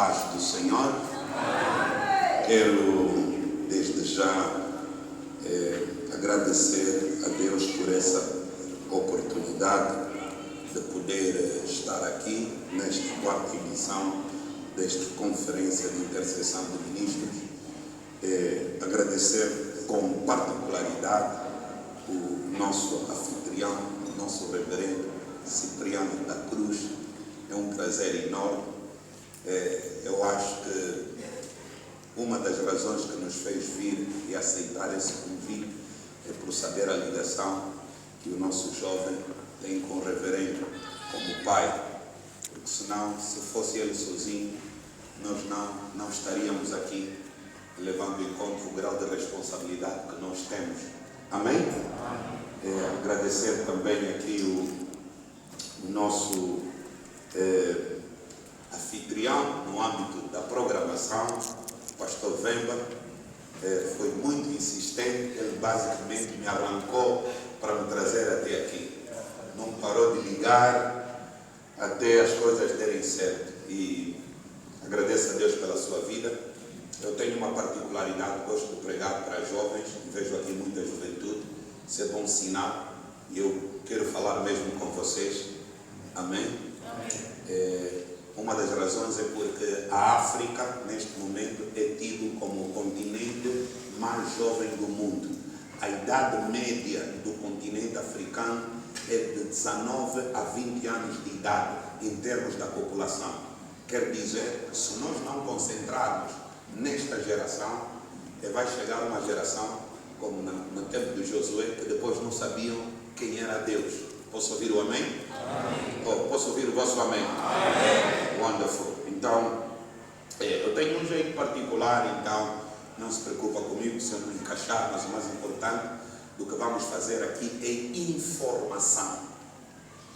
paz do Senhor. Quero desde já agradecer a Deus por essa oportunidade de poder estar aqui nesta quarta edição desta Conferência de Intercessão de Ministros. Agradecer com particularidade o nosso anfitrião, o nosso reverendo Cipriano da Cruz. É um prazer enorme. Eu acho que uma das razões que nos fez vir e aceitar esse convite é por saber a ligação que o nosso jovem tem com o reverendo como pai, porque senão, se fosse ele sozinho, nós não estaríamos aqui levando em conta o grau de responsabilidade que nós temos. Amém? Agradecer também aqui o nosso anfitrião no âmbito da programação, o pastor Vemba. Foi muito insistente, ele basicamente me arrancou para me trazer até aqui. Não parou de ligar até as coisas derem certo. E agradeço a Deus pela sua vida. Eu tenho uma particularidade, gosto de pregar para jovens, vejo aqui muita juventude, isso é bom sinal, e eu quero falar mesmo com vocês. Amém? Amém. Uma das razões é porque a África, neste momento, é tido como o continente mais jovem do mundo. A idade média do continente africano é de 19 a 20 anos de idade, em termos da população. Quer dizer que se nós não concentrarmos nesta geração, vai chegar uma geração, como no tempo de Josué, que depois não sabiam quem era Deus. Posso ouvir o amém? Amém. Oh, posso ouvir o vosso amém? Amém. Wonderful. Então, eu tenho um jeito particular, então não se preocupa comigo se eu não encaixar, mas o mais importante do que vamos fazer aqui é informação.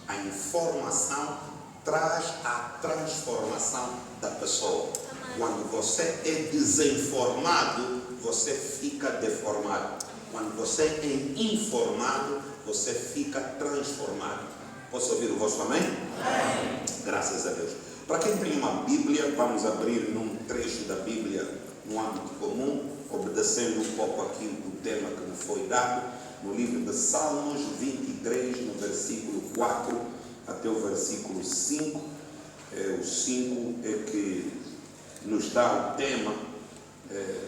A informação traz a transformação da pessoa. Quando você é desinformado, você fica deformado. Quando você é informado, você fica transformado. Posso ouvir o vosso amém? Amém. Graças a Deus. Para quem tem uma Bíblia, vamos abrir num trecho da Bíblia no âmbito comum, obedecendo um pouco aqui o tema que me foi dado, no livro de Salmos 23, no versículo 4 até o versículo 5. O 5 é que nos dá o tema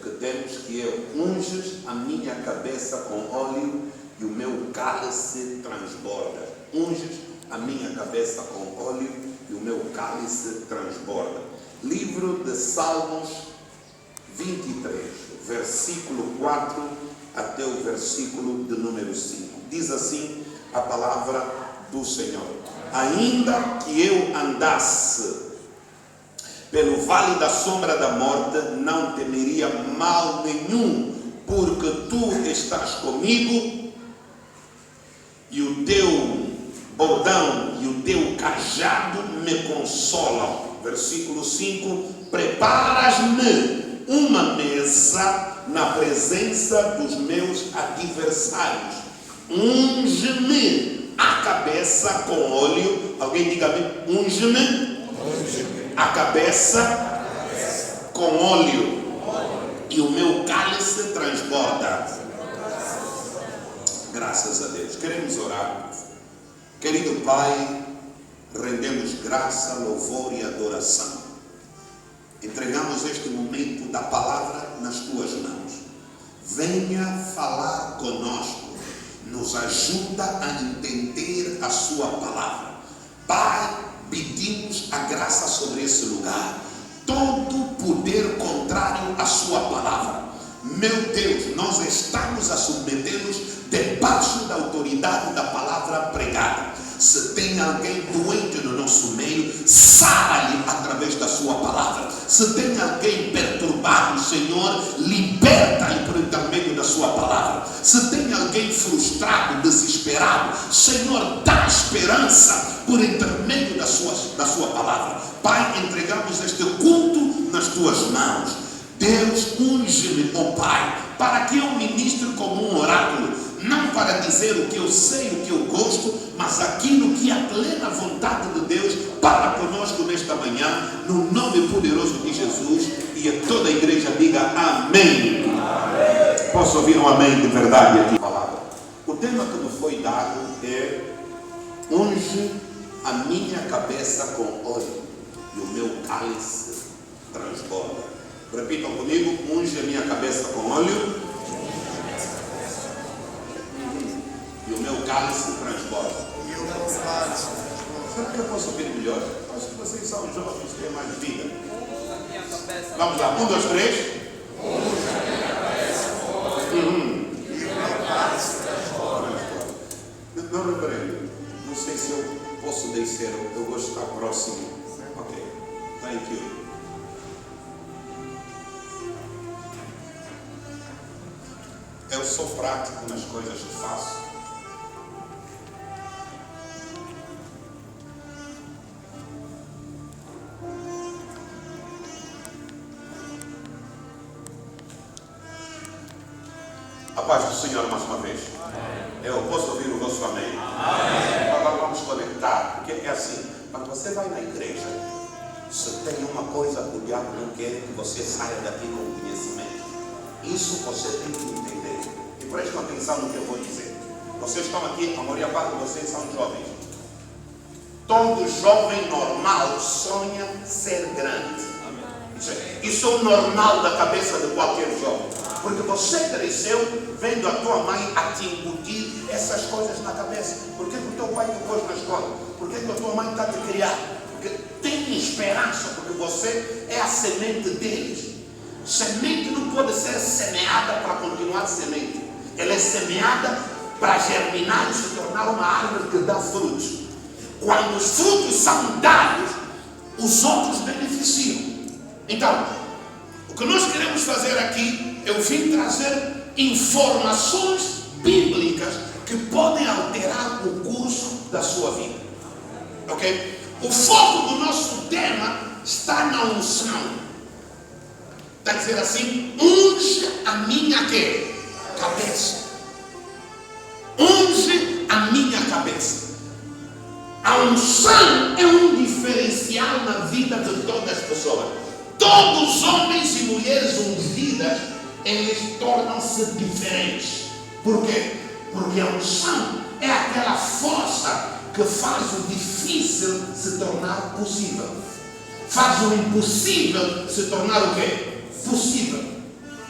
que temos, que é: unges a minha cabeça com óleo e o meu cálice transborda. Unges a minha cabeça com óleo e o meu cálice transborda. Livro de Salmos 23, versículo 4 até o versículo de número 5. Diz assim a palavra do Senhor: ainda que eu andasse pelo vale da sombra da morte, não temeria mal nenhum, porque tu estás comigo, e o teu bordão e o teu cajado me consolam. Versículo 5: preparas-me uma mesa na presença dos meus adversários, unge-me a cabeça com óleo. Alguém diga-me: unge-me a cabeça com óleo e o meu cálice transborda. Graças a Deus. Queremos orar. Querido Pai, rendemos graça, louvor e adoração. Entregamos este momento da palavra nas tuas mãos. Venha falar conosco. Nos ajuda a entender a sua palavra. Pai, pedimos a graça sobre esse lugar. Todo poder contrário à sua palavra, meu Deus, nós estamos a submetê-los debaixo da autoridade da palavra pregada. Se tem alguém doente no nosso meio, sara-lhe através da sua palavra. Se tem alguém perturbado, Senhor, liberta-lhe por intermédio da sua palavra. Se tem alguém frustrado, desesperado, Senhor, dá esperança por intermédio da sua palavra. Pai, entregamos este culto nas tuas mãos. Deus, unge-me, ó Pai, para que eu ministre como um oráculo, não para dizer o que eu sei, o que eu gosto, mas aquilo que a tua plena vontade de Deus para conosco nesta manhã, no nome poderoso de Jesus, e a toda a igreja diga amém. Amém. Posso ouvir um amém de verdade aqui? O tema que me foi dado é: unge a minha cabeça com óleo e o meu cálice transborda. Repitam comigo: unge a minha cabeça com óleo e o meu cálice transborda. Será que eu posso ouvir melhor? Acho que vocês são jovens, têm mais vida. Vamos lá, 1, 2, 3. Meu reverendo, não sei se eu posso descer, eu gosto de estar próximo. Ok, thank you. Eu sou prático nas coisas que faço. A paz do Senhor mais uma vez. Eu posso ouvir o vosso amém. Agora vamos conectar, porque é assim: quando você vai na igreja, se tem uma coisa que o diabo não quer, que você saia daqui com conhecimento. Isso você tem que entender. E prestem atenção no que eu vou dizer. Vocês estão aqui, a maioria parte de vocês são jovens. Todo jovem normal sonha ser grande. Isso é o normal da cabeça de qualquer jovem. Porque você cresceu vendo a tua mãe a te incutir essas coisas na cabeça. Por que o teu pai te pôs na escola? Por que a tua mãe está a te criar? Porque tem esperança, porque você é a semente deles. Semente não pode ser semeada para continuar semente. Ela é semeada para germinar e se tornar uma árvore que dá frutos. Quando os frutos são dados, os outros beneficiam. Então, o que nós queremos fazer aqui, eu vim trazer informações bíblicas que podem alterar o curso da sua vida. Ok? O foco do nosso tema está na unção. Está a dizer assim: unge a minha quê? Cabeça. Unge a minha cabeça. A unção é um diferencial na vida de todas as pessoas. Todos os homens e mulheres ungidas, eles tornam-se diferentes. Por quê? Porque a unção é aquela força que faz o difícil se tornar possível. Faz o impossível se tornar o quê? Possível.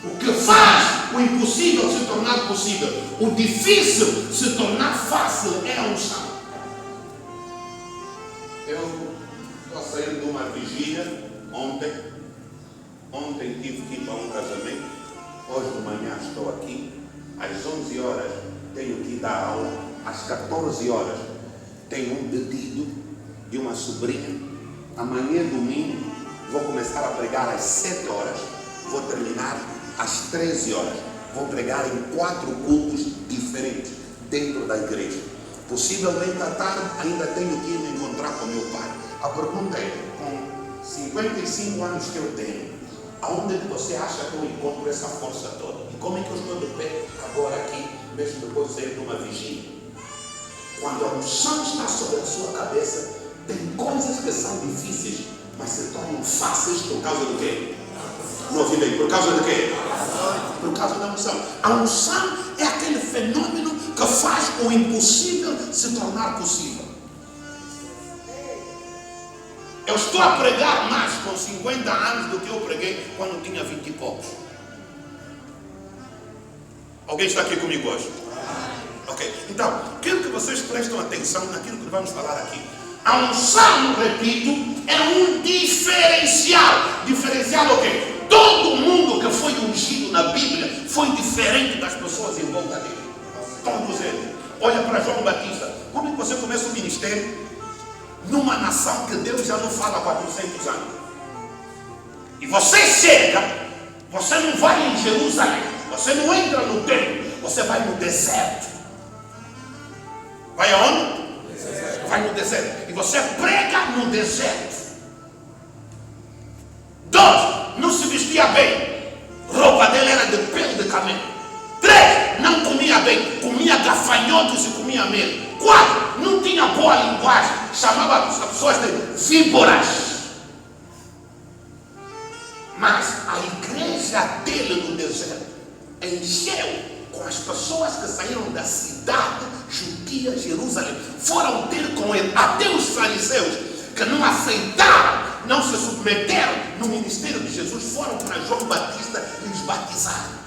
O que faz o impossível se tornar possível, o difícil se tornar fácil, é a unção. Eu estou saindo de uma vigília Ontem tive que ir para um casamento. Hoje de manhã estou aqui. Às 11 horas tenho que dar aula. Às 14 horas tenho um pedido de uma sobrinha. Amanhã, domingo, vou começar a pregar às 7 horas. Vou terminar às 13 horas. Vou pregar em 4 cultos diferentes dentro da igreja. Possivelmente à tarde ainda tenho que ir me encontrar com meu pai. A pergunta é: com 55 anos que eu tenho, aonde você acha que eu encontro essa força toda? E como é que eu estou de pé agora aqui, mesmo depois de sair de uma vigília? Quando a unção está sobre a sua cabeça, tem coisas que são difíceis, mas se tornam fáceis por causa do quê? Não ouvi bem. Por causa do quê? Por causa da unção. A unção é aquele fenômeno que faz o impossível se tornar possível. Eu estou a pregar mais com 50 anos do que eu preguei quando tinha 20 e poucos. Alguém está aqui comigo hoje? Ok. Então, quero que vocês prestem atenção naquilo que vamos falar aqui. A unção, repito, é um diferencial. Diferencial o quê? Todo mundo que foi ungido na Bíblia foi diferente das pessoas em volta dele. Todos eles. Olha para João Batista. Como é que você começa o ministério? Numa nação que Deus já não fala há 400 anos. E você chega, você não vai em Jerusalém, você não entra no templo, você vai no deserto. Vai aonde? Vai no deserto. E você prega no deserto. 2, não se vestia bem. Roupa dele era de pele de camelo. 3, não comia bem, comia comia gafanhotos e comia mel. 4, não tinha boa linguagem, chamava as pessoas de víboras. Mas a igreja dele no deserto encheu com as pessoas que saíram da cidade judia, Jerusalém, foram ter com ele. Até os fariseus que não aceitaram, não se submeteram no ministério de Jesus, foram para João Batista e os batizaram.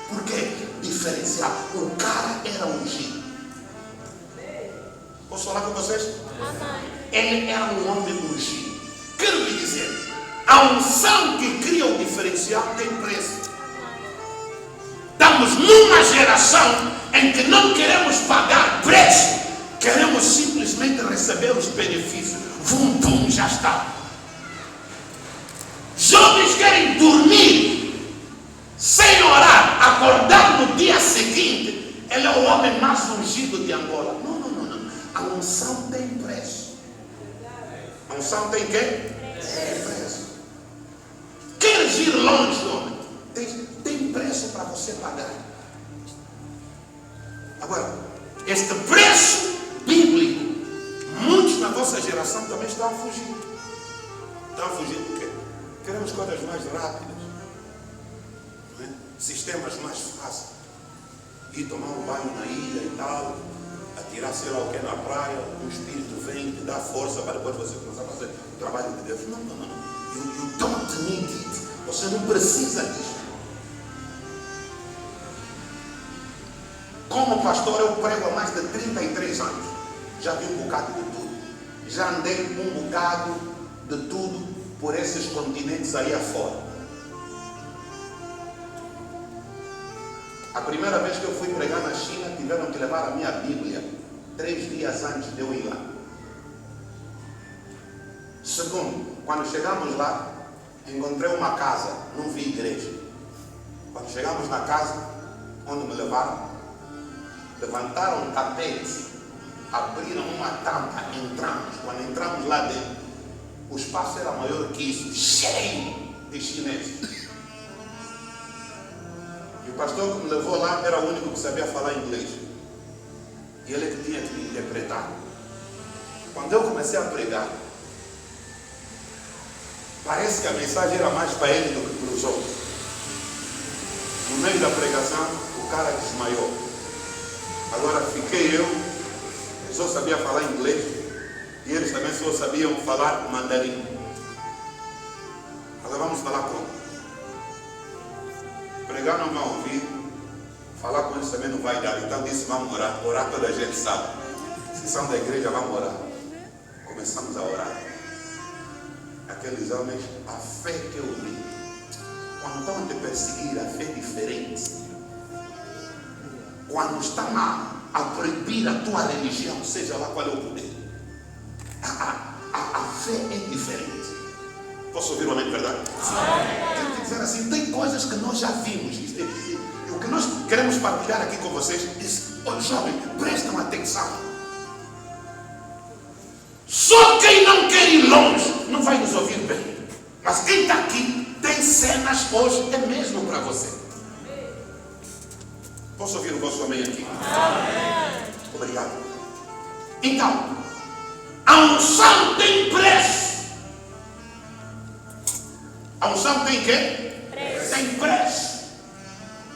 Por quê? Diferenciar. O cara era ungido. Posso falar com vocês? Ele era um homem ungido. Quero lhe dizer, a unção que cria o diferencial tem preço. Estamos numa geração em que não queremos pagar preço, queremos simplesmente receber os benefícios. Vum, vum, já está. Jovens querem dormir sem orar, acordar no dia seguinte. Ele é o homem mais ungido de Angola. Não. A unção tem preço. A unção tem quê? Tem preço. Queres ir longe, homem? Tem preço para você pagar. Agora, este preço bíblico, muitos na vossa geração também estão a fugir. Estão a fugir por quê? Queremos coisas mais rápidas, não é? Sistemas mais fáceis. Ir tomar um banho na ilha e tal, atirar sei lá o que na praia, o Espírito vem te dá força para depois você começar a fazer o trabalho de Deus. Não. You don't need it. Você não precisa disso. Como pastor, eu prego há mais de 33 anos. Já vi um bocado de tudo. Já andei um bocado de tudo por esses continentes aí afora. A primeira vez que eu fui pregar na China, tiveram que levar a minha Bíblia 3 dias antes de eu ir lá. Segundo, quando chegamos lá, encontrei uma casa, não vi igreja. Quando chegamos na casa, onde me levaram, levantaram um tapete, abriram uma tampa, entramos. Quando entramos lá dentro, o espaço era maior que isso, cheio de chineses. E o pastor que me levou lá era o único que sabia falar inglês. E ele que tinha que me interpretar. Quando eu comecei a pregar, parece que a mensagem era mais para ele do que para os outros. No meio da pregação, o cara desmaiou. Agora fiquei eu só sabia falar inglês, e eles também só sabiam falar mandarim. Agora vamos falar como? Pregar não vão ouvir, falar com eles também não vai dar. Então disse, vamos orar. Orar toda a gente sabe. Se são da igreja, vamos orar. Começamos a orar. Aqueles homens, a fé que eu vi, quando estão a te perseguir, a fé é diferente. Quando estão a proibir a tua religião, seja lá qual é o poder, a fé é diferente. Posso ouvir o amém de verdade? Quero dizer assim, tem coisas que nós já vimos. E o que nós queremos partilhar aqui com vocês, jovens, prestam atenção. Só quem não quer ir longe não vai nos ouvir bem. Mas quem está aqui tem cenas hoje, é mesmo para você. Posso ouvir o vosso amém aqui? Amém. Obrigado. Então, a unção tem preço. A unção tem quê? Preço. Tem preço.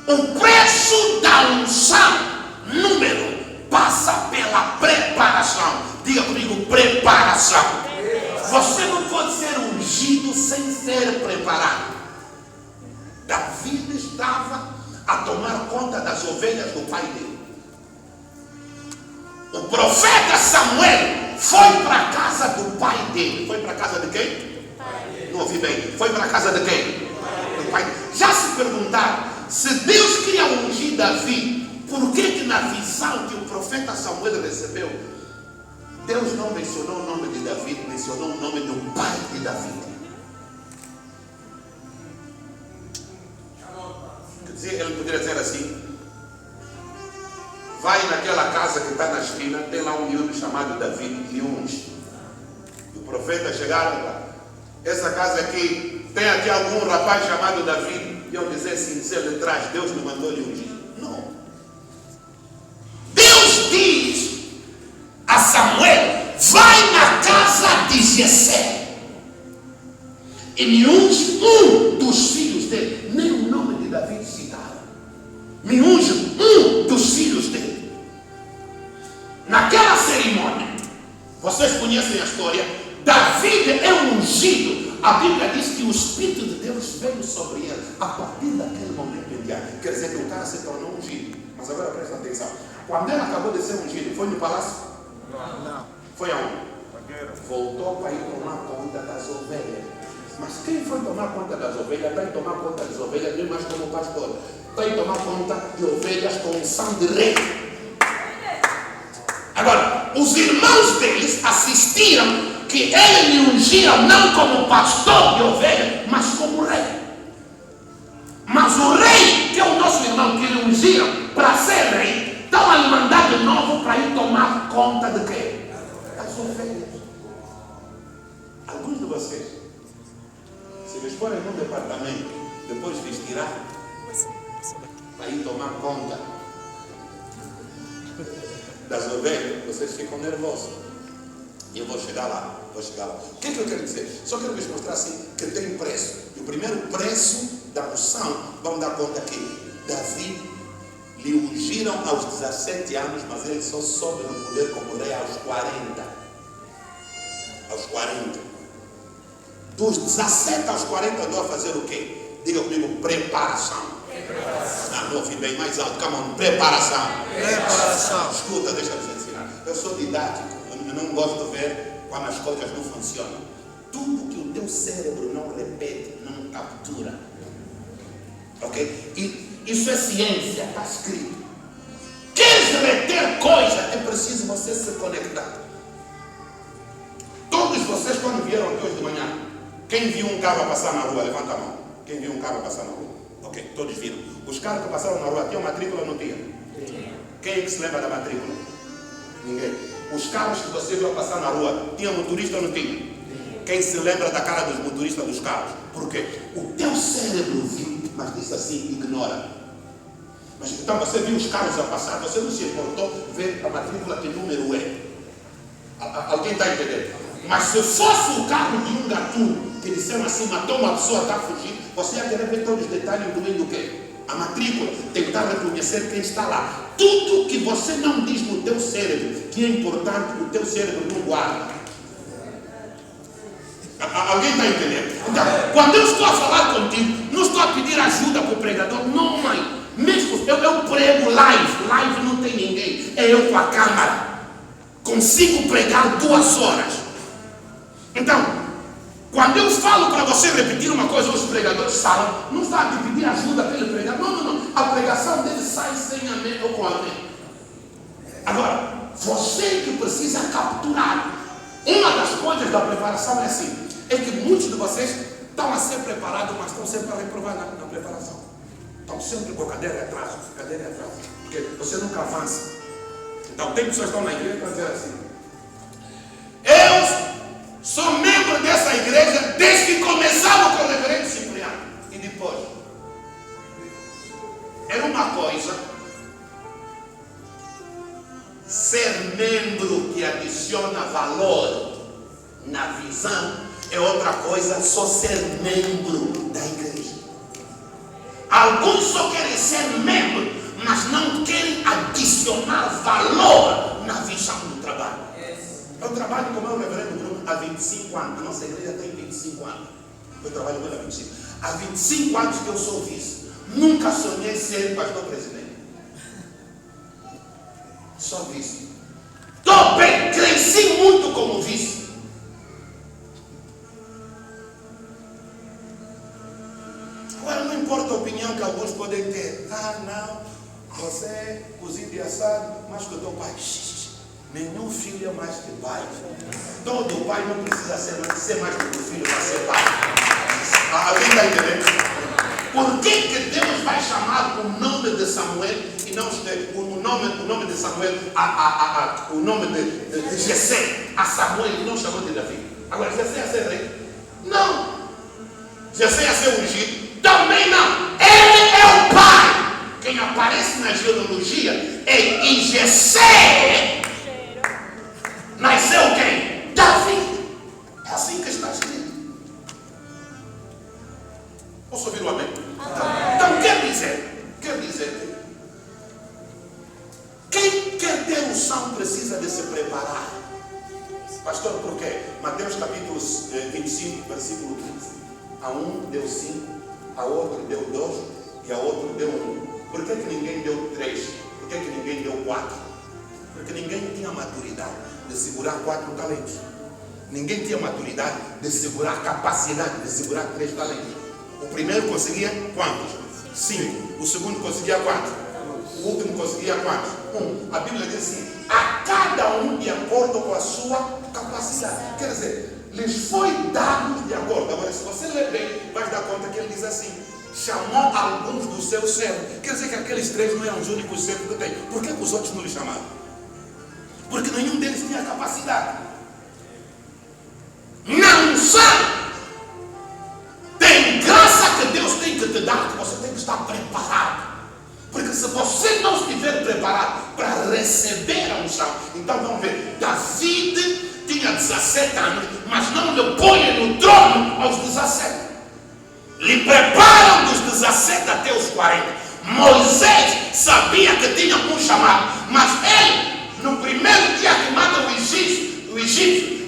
O preço da unção, número, passa pela preparação. Diga comigo, preparação. Você não pode ser ungido sem ser preparado. Davi estava a tomar conta das ovelhas do pai dele. O profeta Samuel foi para a casa do pai dele. Foi para a casa de quem? Não ouvi bem. Foi para a casa de quem? Do pai. Já se perguntaram, se Deus queria ungir Davi, por que na visão que o profeta Samuel recebeu, Deus não mencionou o nome de Davi, mencionou o nome do pai de Davi? Quer dizer, ele poderia dizer assim, vai naquela casa que está na esquina, tem lá um miúdo chamado Davi, e unge. E o profeta chegaram lá, essa casa aqui, tem aqui algum rapaz chamado Davi? E eu dizer assim, se ele traz, Deus me mandou lhe ungir. Não. casa de Jessé. E me unge dos filhos dele. Nem o nome de Davi citava. Me unge dos filhos dele. Naquela cerimônia, vocês conhecem a história, Davi é ungido. A Bíblia diz que o Espírito de Deus veio sobre ele a partir daquele momento em diante. Quer dizer que o cara se tornou ungido. Mas agora presta atenção. Quando ele acabou de ser ungido, foi no palácio? Não. Foi aonde? Voltou para ir tomar conta das ovelhas. Mas quem foi tomar conta das ovelhas? Está em tomar conta das ovelhas, não é mais como pastor. Está em tomar conta de ovelhas com unção de rei. Agora, os irmãos deles assistiram que ele lhe ungia não como pastor de ovelha, mas como rei. Mas o rei, que é o nosso irmão que lhe ungiram para ser rei, estão a lhe mandar de novo para ir tomar conta de quê? Das ovelhas. Alguns de vocês, se eles forem num departamento, depois vestirá para ir tomar conta das ovelhas, vocês ficam nervosos. E eu vou chegar lá. O que eu quero dizer? Só quero vos mostrar assim que tem preço. E o primeiro preço da unção, vamos dar conta que Davi lhe ungiram aos 17 anos, mas ele só sobe no poder como rei aos 40. Aos 40. Dos 17 aos 40 andou a fazer o quê? Diga comigo, preparação. Não ouvi bem, mais alto. Come on, preparação. Escuta, deixa eu te ensinar. Eu sou didático, eu não gosto de ver quando as coisas não funcionam. Tudo que o teu cérebro não repete, não captura. Ok? E isso é ciência, está escrito. Queres reter coisa, é preciso você se conectar. Todos vocês, quando vieram aqui hoje de manhã, quem viu um carro a passar na rua, levanta a mão. Quem viu um carro a passar na rua? Ok, todos viram. Os carros que passaram na rua, tinham matrícula ou não tinham? Quem é que se lembra da matrícula? Ninguém. Os carros que você viu passar na rua, tinha motorista ou não tinha? Quem se lembra da cara dos motoristas dos carros? Por quê? O teu cérebro viu, mas disse assim, ignora. Mas então você viu os carros a passar, você não se importou ver a matrícula, que número é. Alguém está entendendo? Mas se fosse o carro de um gatuno, que disseram assim, matou uma pessoa, está fugindo, você ia querer ver todos os detalhes, incluindo o quê? A matrícula, tentar reconhecer quem está lá. Tudo que você não diz no teu cérebro, que é importante, o teu cérebro não guarda. Alguém está entendendo? Então, quando eu estou a falar contigo, não estou a pedir ajuda para o pregador, não, mãe. Mesmo eu prego live não tem ninguém, é eu com a câmera. Consigo pregar 2 horas. Então, quando eu falo para você repetir uma coisa, os pregadores falam, não está a te pedir ajuda para ele pregar. Não. A pregação dele sai sem amém ou com amém. Agora, você que precisa capturar. Uma das coisas da preparação é assim, é que muitos de vocês estão a ser preparados, mas estão sempre a reprovar na preparação. Estão sempre com a cadeira atrás, porque você nunca avança. Então tem pessoas que estão na igreja para dizer assim, eu sou membro dessa igreja desde que começava com o reverendo Cipriano. E depois, era uma coisa ser membro que adiciona valor na visão, é outra coisa só ser membro da igreja. Alguns só querem ser membro, mas não querem adicionar valor na visão do trabalho. Eu trabalho com o meu reverendo Bruno há 25 anos. A nossa igreja tem 25 anos. Eu trabalho com ele há 25. Há 25 anos que eu sou vice. Nunca sonhei ser pastor presidente. Só vice. Estou bem, cresci muito como vice. Agora não importa a opinião que alguns podem ter. Não, você é cozido e assado, mas que o teu pai. Nenhum filho é mais que pai. Todo pai não precisa ser mais que o filho para ser pai. Alguém está entendendo? Por que Deus vai chamar o nome de Samuel e não o nome de Samuel, o nome de Jessé a Samuel e não chamou de Davi? Agora, Jessé ia ser rei? Não. Jessé ia ser ungido? Também não. Ele é o pai. Quem aparece na genealogia é em Jessé. Nasceu quem? Davi. Pastor, por quê? Mateus capítulo 25, versículo 15. A um deu 5, a outro deu 2 e a outro deu 1. Por que ninguém deu 3? Por que ninguém deu 4? Porque ninguém tinha maturidade de segurar 4 talentos. Ninguém tinha maturidade de segurar a capacidade de segurar 3 talentos. O primeiro conseguia quantos? 5. O segundo conseguia quantos? O último conseguia quantos? 1. A Bíblia diz assim: a cada um de acordo com a sua capacidade. Quer dizer, lhes foi dado de acordo. Agora, se você ler bem, vai dar conta que ele diz assim: chamou alguns dos seus servos. Quer dizer que aqueles 3 não eram os únicos servos que tem. Por que os outros não lhe chamaram? Porque nenhum deles tinha capacidade. Não sabe. Tem graça que Deus tem que te dar, que você tem que estar preparado. Porque se você não estiver preparado para receber a unção, então vamos ver, David tinha 17 anos, mas não lhe põe no trono aos 17. Lhe preparam dos 17 até os 40. Moisés sabia que tinha um chamado, mas ele, no primeiro dia que mata o egípcio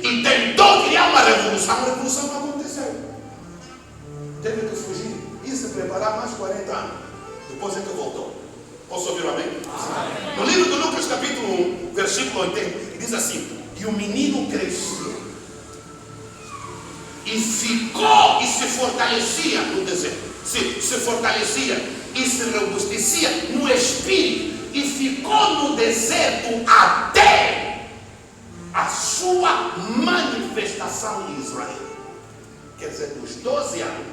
e tentou criar uma revolução, a revolução não aconteceu. Teve que fugir e se preparar mais 40 anos. Depois é que voltou. Posso ouvir um amém? Amém. No livro de Lucas, capítulo 1, versículo 80, diz assim: e o menino crescia e ficou e se fortalecia no deserto. Se fortalecia e se robustecia no espírito e ficou no deserto até a sua manifestação em Israel. Quer dizer, dos 12 anos,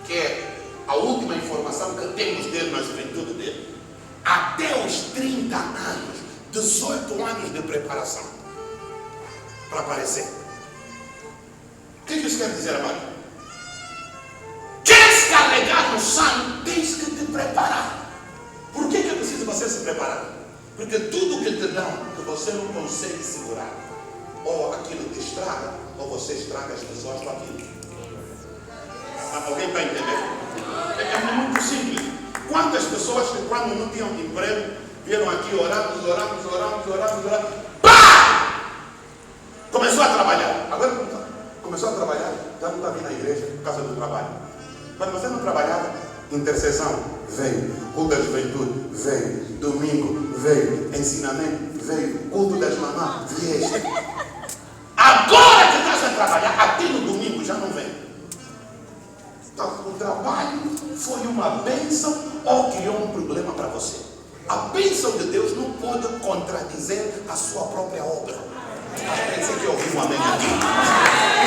que é a última informação que temos dele na juventude dele, até os 30 anos, 18 anos de preparação para aparecer. O que isso quer dizer, amado? Queres carregar no sangue, tens que te preparar. Por que é preciso você se preparar? Porque tudo que te dão, que você não consegue segurar, ou aquilo te estraga, ou você estraga as pessoas com aquilo. Alguém está entendendo? É muito simples. Quantas pessoas que quando não tinham emprego, vieram aqui, oramos, pá! Começou a trabalhar. Agora começou a trabalhar, já não está vindo à igreja por causa do trabalho. Quando você não trabalhava, intercessão veio, culto da juventude veio, domingo veio, ensinamento veio, culto das mamães veio. Agora que estás a trabalhar, até no domingo já não vem. Então, o trabalho foi uma bênção ou criou um problema para você? A bênção de Deus não pode contradizer a sua própria obra. Pensei que eu ouvi um amém aqui.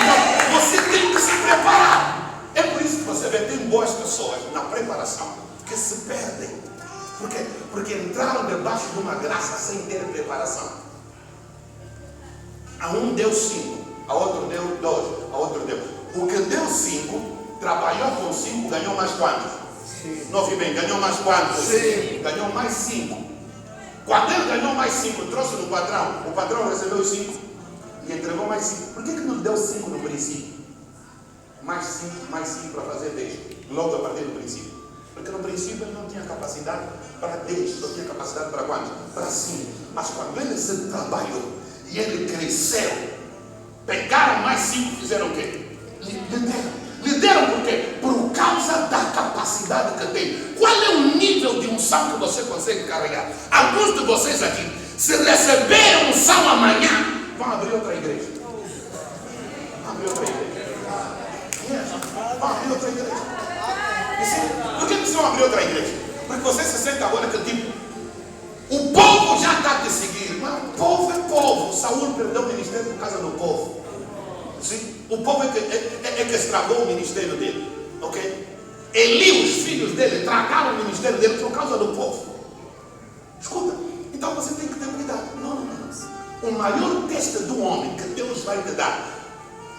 Então, você tem que se preparar. É por isso que você vê, tem boas pessoas na preparação que se perdem. Por quê? Porque entraram debaixo de uma graça sem ter preparação. A um deu 5, a outro deu 2, a outro deu. O que deu 5, trabalhou com 5, ganhou mais quantos? Não ouvi bem, ganhou mais quantos? Ganhou mais 5. Quando ele ganhou mais 5, trouxe no patrão, o patrão recebeu os 5 e entregou mais 5. Por que não deu 5 no princípio? Mais 5 para fazer 10, logo a partir do princípio. Porque no princípio ele não tinha capacidade para 10, só tinha capacidade para quantos? Para 5. Mas quando ele se trabalhou e ele cresceu, pegaram mais 5 e fizeram o quê? Lhe deram por quê? Por causa da capacidade que tem. Qual é o nível de unção que você consegue carregar? Alguns de vocês aqui, se receberem unção amanhã, vão abrir outra igreja. Vão abrir outra igreja. Vão abrir outra igreja. Por que precisam abrir outra igreja? Porque você se sente agora que tipo, o povo já está a te seguir. Mas o povo é povo. Saúl perdeu o ministério por causa do povo. Sim? O povo é que estragou o ministério dele. Ok? Eli, os filhos dele, estragaram o ministério dele por causa do povo. Escuta, então você tem que ter cuidado. Não. O maior teste do homem que Deus vai te dar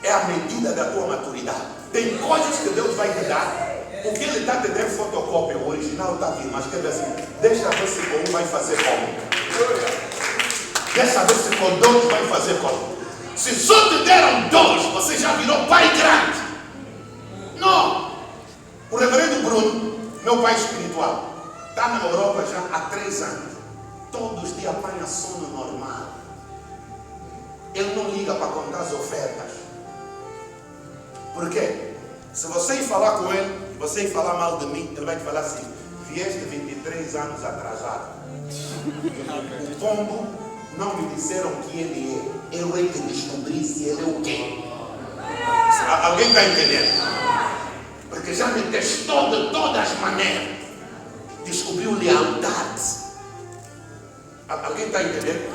é a medida da tua maturidade. Tem coisas que Deus vai te dar. O que ele está te dando fotocópia, o original está aqui, mas quer dizer assim, deixa ver se com um vai fazer como. Deixa ver se com 2 vai fazer como. Se só te deram 2, você já virou pai grande. Não. O reverendo Bruno, meu pai espiritual, está na Europa já há 3 anos. Todos os dias apanha sono normal. liga para contar as ofertas. Por quê? Se você ir falar com ele, e você ir falar mal de mim, ele vai te falar assim: vieste 23 anos atrasado. O pombo não me disseram que ele é. Eu é que descobri se ele é o quê. Alguém está entendendo? Porque já me testou de todas as maneiras. Descobriu lealdade. Alguém está entendendo?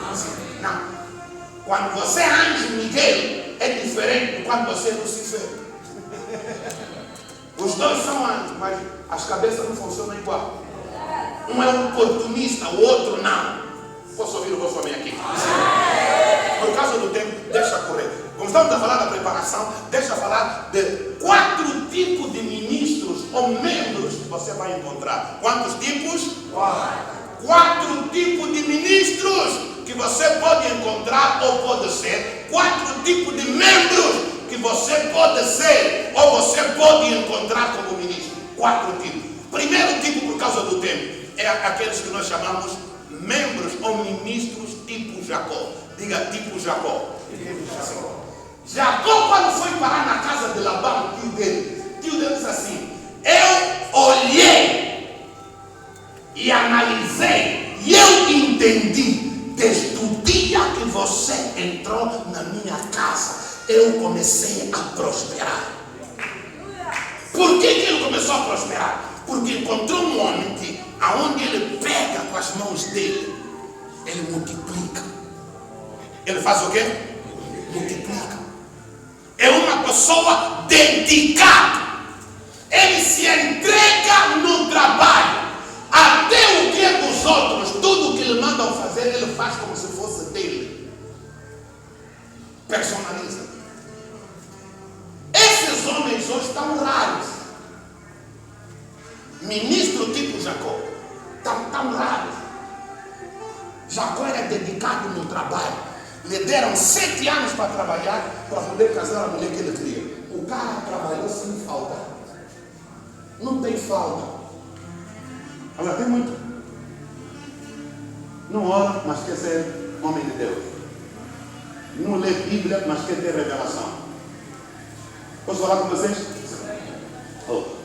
Não. Quando você é anjo Miguel, é diferente de quando você é Lucifer. Os dois são anjos, mas as cabeças não funcionam igual. Um é um oportunista, o outro não. Posso ouvir o vosso amém aqui? Por causa do tempo, deixa correr. Como estamos a falar da preparação, deixa falar de 4 tipos de ministros ou membros que você vai encontrar. Quantos tipos? 4 tipos de ministros que você pode encontrar ou pode ser. 4 tipos de membros que você pode ser ou você pode encontrar como ministro. 4 tipos. Primeiro tipo, por causa do tempo, é aqueles que nós chamamos membros ou ministros tipo Jacó. Diga tipo Jacó. Jacó, quando foi parar na casa de Labão, tio dele disse assim: eu olhei e analisei e eu entendi, desde o dia que você entrou na minha casa, eu comecei a prosperar. Por que ele começou a prosperar? Porque encontrou um homem que, aonde ele pega com as mãos dele, ele multiplica. Ele faz o quê? Multiplica. É uma pessoa dedicada. Ele se entrega no trabalho. Até o que é dos outros, tudo que ele mandam fazer, ele faz como se fosse dele. Personaliza. Esses homens hoje estão raros. Ministro tipo Jacó. Estão raros. Jacó era dedicado no trabalho. Lhe deram 7 anos para trabalhar, para poder casar a mulher que ele queria. O cara trabalhou sem falta. Não tem falta. Agora tem muito. Não ora, mas quer ser homem de Deus. Não lê Bíblia, mas quer ter revelação. Posso falar com vocês?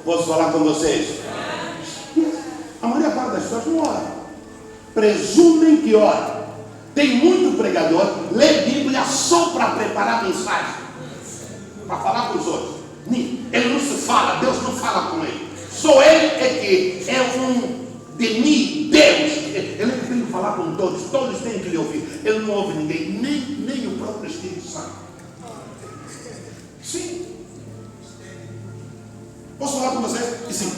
Posso falar com vocês? A maior parte das pessoas não ora. Presumem que ora. Tem muito pregador, lê Bíblia só para preparar mensagem. Para falar com os outros. Ele não se fala, Deus não fala com ele. Só ele é que é um de mim, Deus. Ele é que tem que falar com todos. Todos têm que lhe ouvir. Ele não ouve ninguém, nem o próprio Espírito Santo. Sim. Posso falar com vocês? Sim.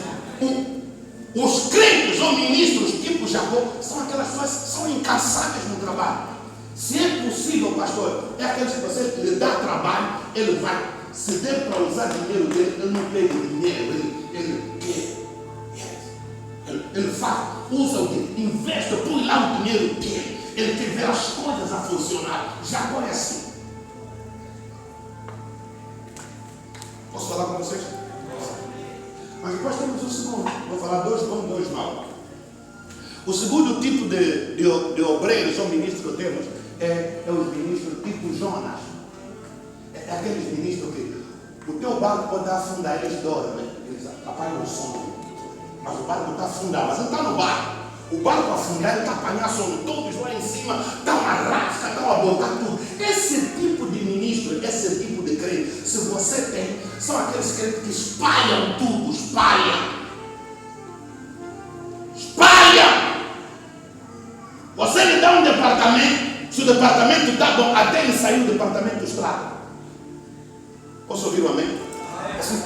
Os crentes ou ministros tipo Jacó são aquelas pessoas que são incansáveis no trabalho. Se é possível, pastor, é aqueles que você lhe dá trabalho, ele vai. Se der para usar dinheiro dele, ele não pega dinheiro, ele quer. Ele faz, usa o dinheiro, investe, põe lá o dinheiro dele. Ele quer ver as coisas a funcionar. Jacó é assim. Posso falar com vocês? Mas depois temos o segundo. Vou falar 2 bons, 2 maus. O segundo tipo de obreiros ou ministros que temos é os ministros tipo Jonas. É aqueles ministros que o teu barco pode afundar, eles dormem. Eles apagam o sono. Mas o barco está afundado, mas não está no barco. O barco afundar, ele está apanhando sono. Todos lá em cima, dá uma rasca, dá uma boca, tudo. Esse tipo de ministro, esse tipo de crente, se você tem, são aqueles crentes que espalham tudo, espalham. Você lhe dá um departamento, se o departamento está bom, até ele sair do departamento estraga. Posso ouvir o amém? Assim,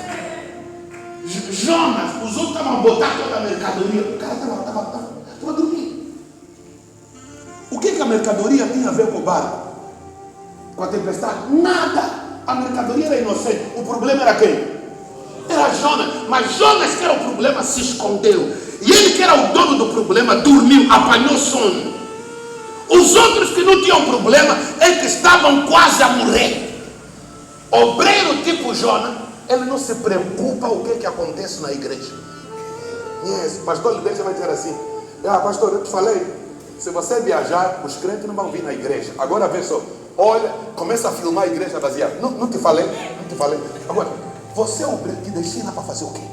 Jonas, os outros estavam a botar toda a mercadoria, o cara estava dormindo. O que a mercadoria tinha a ver com o barco? Com a tempestade? Nada. A mercadoria era inocente. O problema era quem? Era Jonas. Mas Jonas, que era o problema, se escondeu. E ele, que era o dono do problema, dormiu, apanhou sono. Os outros que não tinham problema é que estavam quase a morrer. Obreiro tipo Jonas, ele não se preocupa o que acontece na igreja. Yes. Pastor Libério vai dizer assim: pastor, eu te falei, se você viajar, os crentes não vão vir na igreja. Agora vê só, olha, começa a filmar a igreja vazia. Não te falei? Não te falei? Agora, você te destina para fazer o quê?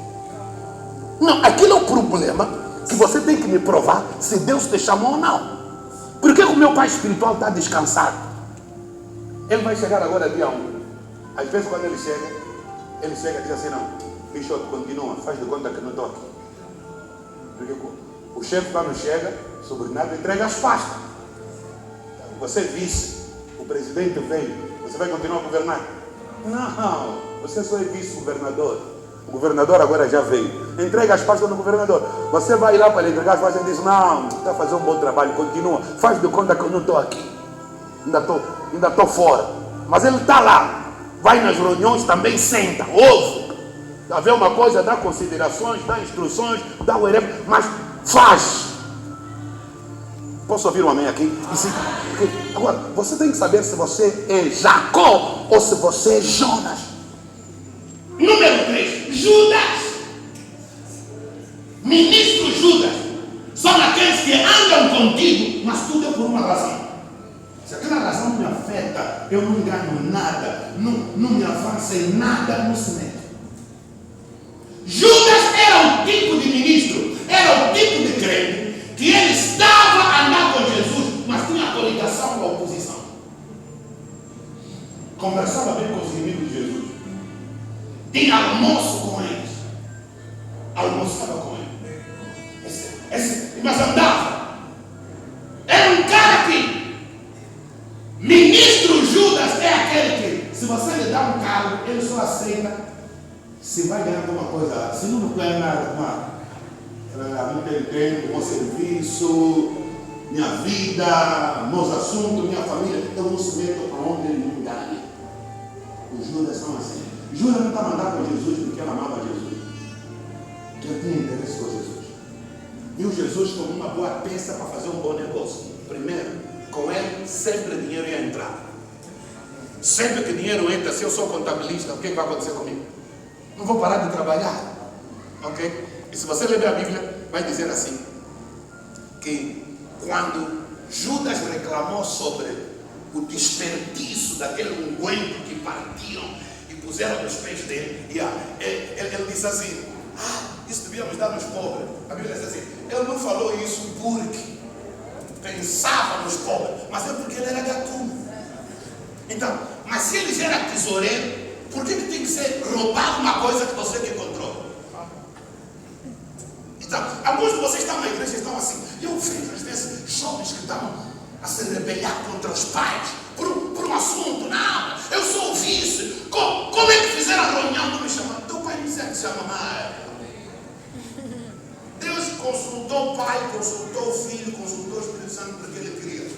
Não, aquilo é o problema que você tem que me provar se Deus te chamou ou não. Por que o meu pai espiritual está descansado? Ele vai chegar agora dia 1. Às vezes quando ele chega e diz assim, não, Bishop, continua, faz de conta que não estou aqui. Porque o chefe quando chega, o subordinado entrega as pastas. Você vice, o presidente veio, você vai continuar a governar? Não, você só é vice-governador. O governador agora já veio. Entrega as pastas no governador. Você vai lá para ele entregar as pastas e diz, não, está fazendo um bom trabalho, continua. Faz de conta que eu não estou aqui. Ainda estou fora. Mas ele está lá. Vai nas reuniões, também senta, ouve. Está vendo uma coisa, dá considerações, dá instruções, dá o erro, mas faz. Posso ouvir um amém aqui? Agora, você tem que saber se você é Jacó ou se você é Jonas. Número 3, Judas. Ministro Judas. São aqueles que andam contigo, mas tudo é por uma razão. Se aquela razão me afeta, eu não ganho nada, não me avança em nada, não se mete. Judas era o tipo de ministro, era o tipo de crente que ele estava a andar com Jesus, mas tinha coligação com a oposição. Conversava bem com os inimigos de Jesus. Tinha almoço com eles. Almoçava com eles. Mas andava. Era um cara que ministro Judas é aquele que, se você lhe dá um cargo, ele só aceita se vai ganhar alguma coisa. Se não ganha nada, não tem tempo, bom serviço, minha vida, meus assuntos, minha família, eu não se meto para onde ele não ganha. Os Judas são assim. Judas não estava andando com Jesus porque ele amava Jesus. Ele tinha interesse com Jesus. Viu Jesus como uma boa peça para fazer um bom negócio. Primeiro, com ele sempre dinheiro ia entrar. Sempre que dinheiro entra, se eu sou contabilista, o que vai acontecer comigo? Não vou parar de trabalhar. Ok? E se você ler a Bíblia, vai dizer assim, que quando Judas reclamou sobre o desperdício daquele unguento que partiram e puseram nos pés dele, ele disse assim, isso devíamos dar nos pobres. A Bíblia diz assim, ele não falou isso porque pensava nos pobres, mas é porque ele era gatuno. Então, mas se ele era tesoureiro, por que tem que ser roubado uma coisa que você que controla? Então, alguns de vocês estão na igreja e estão assim. Eu vejo às vezes jovens que estão a se rebeliar contra os pais por um assunto. Não, eu sou o vice. Como é que fizeram a reunião? Não me chamaram. Teu pai me disse, chama mais. Deus consultou o pai, consultou o filho, consultou o Espírito Santo porque ele queria.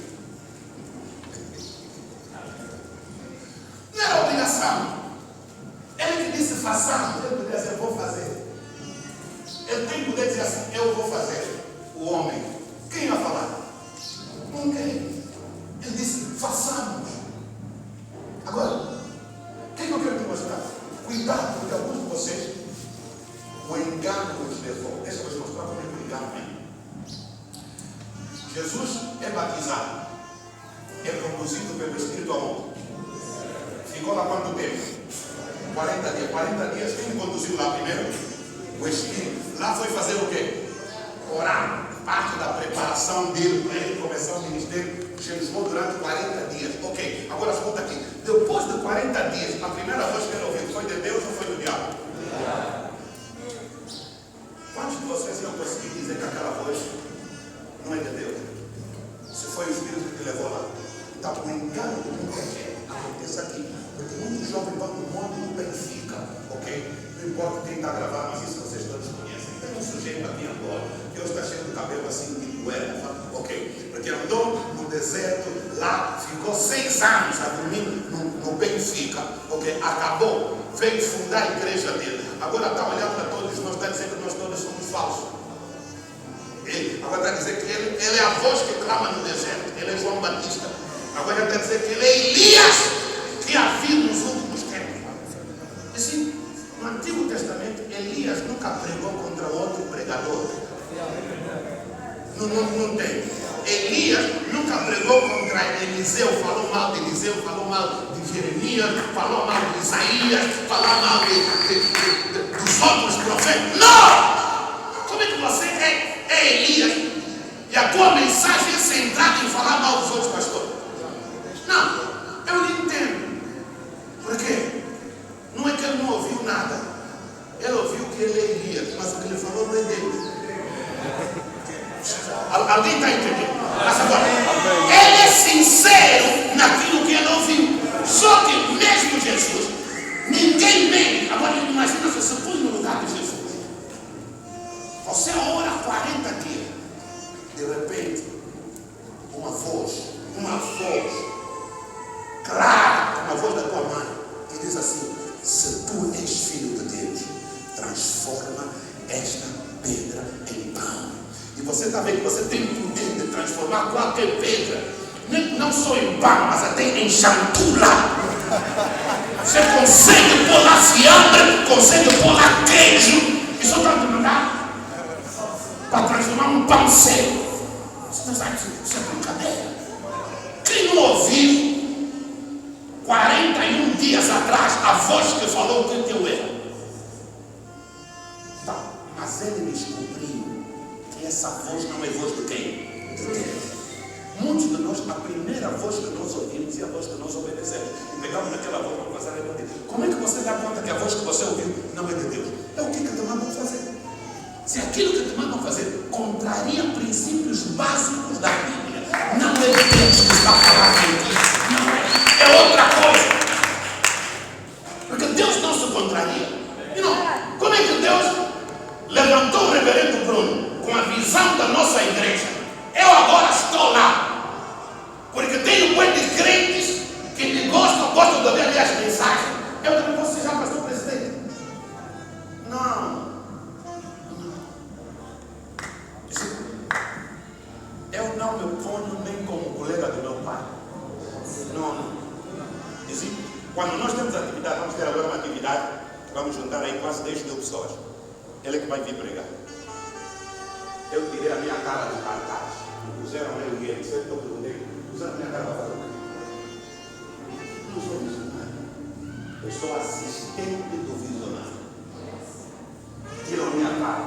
Não era obrigação. Ele que disse façamos, ele podia dizer, eu vou fazer. Ele tem poder dizer assim, eu vou fazer. O homem, quem ia falar? Ninguém. Ele disse, façamos. Agora, o que eu quero te mostrar? Cuidado, porque alguns de vocês, o engano que os levou. Deixa eu te mostrar como é que o engano é. Jesus é batizado, é conduzido pelo Espírito Santo. Ficou lá quanto tempo? 40 dias. 40 dias, quem conduziu lá primeiro? O Espírito. Lá foi fazer o quê? Orar. Parte da preparação dele para ele começar o ministério. Jejuou durante 40 dias. Ok, agora escuta aqui. Depois de 40 dias, a primeira voz que ele ouviu foi de Deus ou foi do diabo? Quantos de vocês iam conseguir dizer que aquela voz não é de Deus? Se foi o Espírito que te levou lá. Então, o engano de muita gente acontece aqui. Porque muitos jovens vão no mundo e no Benfica, ok? Não importa quem está gravando, mas isso vocês todos conhecem. Tem um sujeito aqui agora, que hoje está cheio de cabelo assim, tipo erva, ok? Porque andou no deserto, lá, ficou 6 anos a dormir no Benfica, ok? Acabou, veio fundar a igreja dele. Agora está olhando para todos nós, está dizendo que nós todos somos falsos. Agora está dizendo que ele é a voz que clama no deserto, ele é João Batista. Agora está dizendo que ele é Elias, que havia nos últimos tempos. Assim, no Antigo Testamento, Elias nunca pregou contra outro pregador. Não tem. Elias nunca pregou contra Eliseu, falou mal de Eliseu, falou mal de Jeremias, falou mal de Isaías, falou mal dos outros profetas. Não! Como é que você é Elias e a tua mensagem é centrada em falar mal dos outros pastores? Não, eu não entendo. Por quê? Não é que ele não ouviu nada. Ele ouviu que ele é Elias, mas o que ele falou não é dele. Alguém está entendendo? Mas agora, ele é sincero naquilo que ele ouviu. Só que mesmo Jesus, ninguém mente. Agora imagina, você põe no lugar de Jesus. Você ora 40 dias. De repente, uma voz clara, como a voz da tua mãe, que diz assim: se tu és filho de Deus, transforma esta pedra em pão. E você está vendo que você tem o poder de transformar qualquer pedra, não só em pão, mas até em chantura. Você consegue pôr lá fiambre, consegue pôr lá queijo, e só está demandar para transformar um pão seco. Você sabe que isso é brincadeira. Quem não ouviu 41 dias atrás a voz que falou que eu era? Tá, mas ele descobriu que essa voz não é voz de quem? De Deus. Muitos de nós, a primeira voz que nós ouvimos e a voz que nós obedecemos, e pegamos naquela voz para fazer a repetir. Como é que você dá conta que a voz que você ouviu não é de Deus? É o que te mandam fazer. Se aquilo que te mandam fazer contraria princípios básicos da Bíblia, não é Deus que está falando aqui. Não é. É outra coisa. Porque Deus não se contraria. E não, como é que Deus levantou o reverendo Bruno com a visão da nossa igreja? Eu agora estou lá. Porque tenho um monte de crentes que me gostam de ouvir as mensagens. Eu também posso ser já pastor presidente. Não. Eu não me ponho nem como colega do meu pai. Não. Quando nós temos atividade, vamos ter agora uma atividade, vamos juntar aí quase 10 mil pessoas. Ele é que vai vir pregar. Eu tirei a minha cara do cartaz. Me puseram eu e ele. Eu perguntei, puseram a minha cara para fazer o quê? Não sou visionário. Eu sou assistente do visionário. Tiram a minha cara.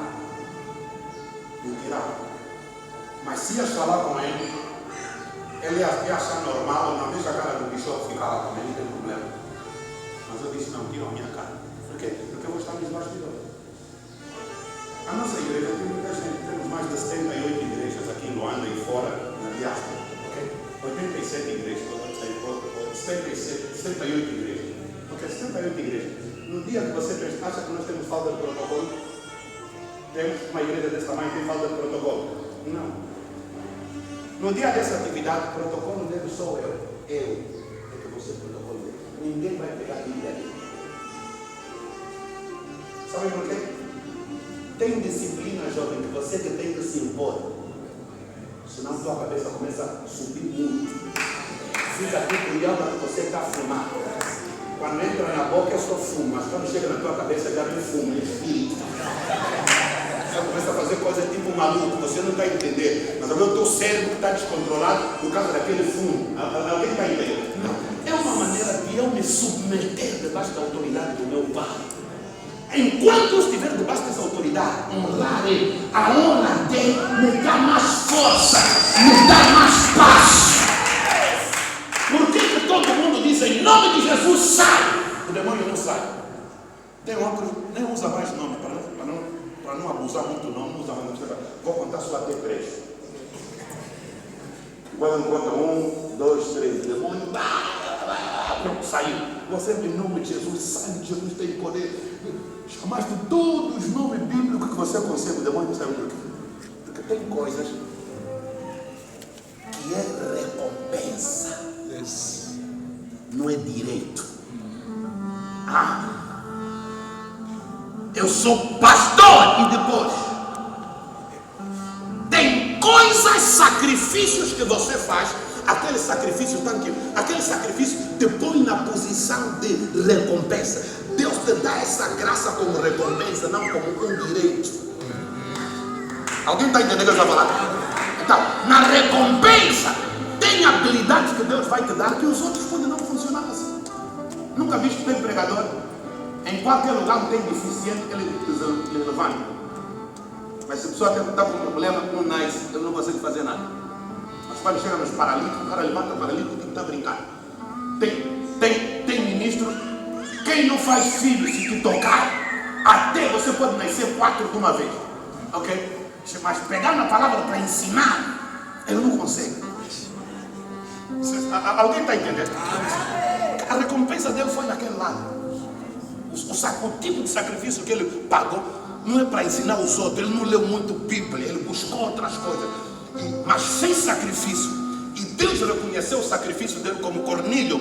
Me tiraram. Mas se ias falar com ele ia achar normal, na mesma cara do bicho ficar lá com ele, não tem problema. Mas eu disse, não, tiram a minha cara. Por quê? Porque eu vou estar nos bastidores. A nossa igreja tem muita gente, temos mais de 78 igrejas aqui em Luanda e fora, na diáspora. Okay? 87 igrejas, 78 igrejas. Porque 78 igrejas. No dia que você acha que nós temos falta de protocolo, temos uma igreja desse tamanho que tem falta de protocolo. Não. No dia dessa atividade, o protocolo dele sou eu. Eu é que vou ser protocolo dele. Ninguém vai pegar a Bíblia dele. Sabe por quê? Tem disciplina, jovem, que você que tem que se impor. Senão tua cabeça começa a subir muito. Fica aqui cuidado que você está fumando. Quando entra na boca é só fumo, mas quando chega na tua cabeça já não fumo, é espírito. Você começa a fazer coisas tipo maluco, você não está entendendo. Mas agora o teu cérebro está descontrolado por causa daquele fumo. Alguém está entendendo? Não. É uma maneira de eu me submeter debaixo da autoridade do meu pai. Enquanto eu estiver debaixo dessa autoridade, honrarei. A honra dele me dá mais força, me dá mais paz. Por que todo mundo diz em nome de Jesus sai? O demônio não sai. Tem outros, nem usa mais nome para não abusar muito, não usa mais nome. Vou contar só até 3. Quando conta 1, 2, 3, o demônio pronto, saiu. Você em nome de Jesus, sai, Jesus tem poder. Chamaste todos os nomes bíblicos que você consegue, o demônio não sabe por quê. Porque tem coisas que é recompensa. Não é direito. Eu sou pastor e depois tem coisas, sacrifícios que você faz. Aquele sacrifício está aqui. Aquele sacrifício te põe na posição de recompensa. Deus te dá essa graça como recompensa, não como um direito. Alguém está entendendo o que eu estou falando? Então, na recompensa, tem habilidades que Deus vai te dar que os outros podem não funcionar assim. Nunca viste que tem pregador? Em qualquer lugar que tem deficiente, ele levanta. Mas se a pessoa está com um problema, não nasce, ele não consegue fazer nada. Mas quando chega nos paralíticos, o cara levanta o paralítico e está brincando. Tem ministro, quem não faz filho, se te tocar, até você pode nascer 4 de uma vez. Ok? Mas pegar na palavra para ensinar, ele não consegue. Alguém está entendendo? A recompensa dele foi naquele lado. O tipo de sacrifício que ele pagou não é para ensinar os outros. Ele não leu muito Bíblia, ele buscou outras coisas, mas fez sacrifício. E Deus reconheceu o sacrifício dele, como Cornélio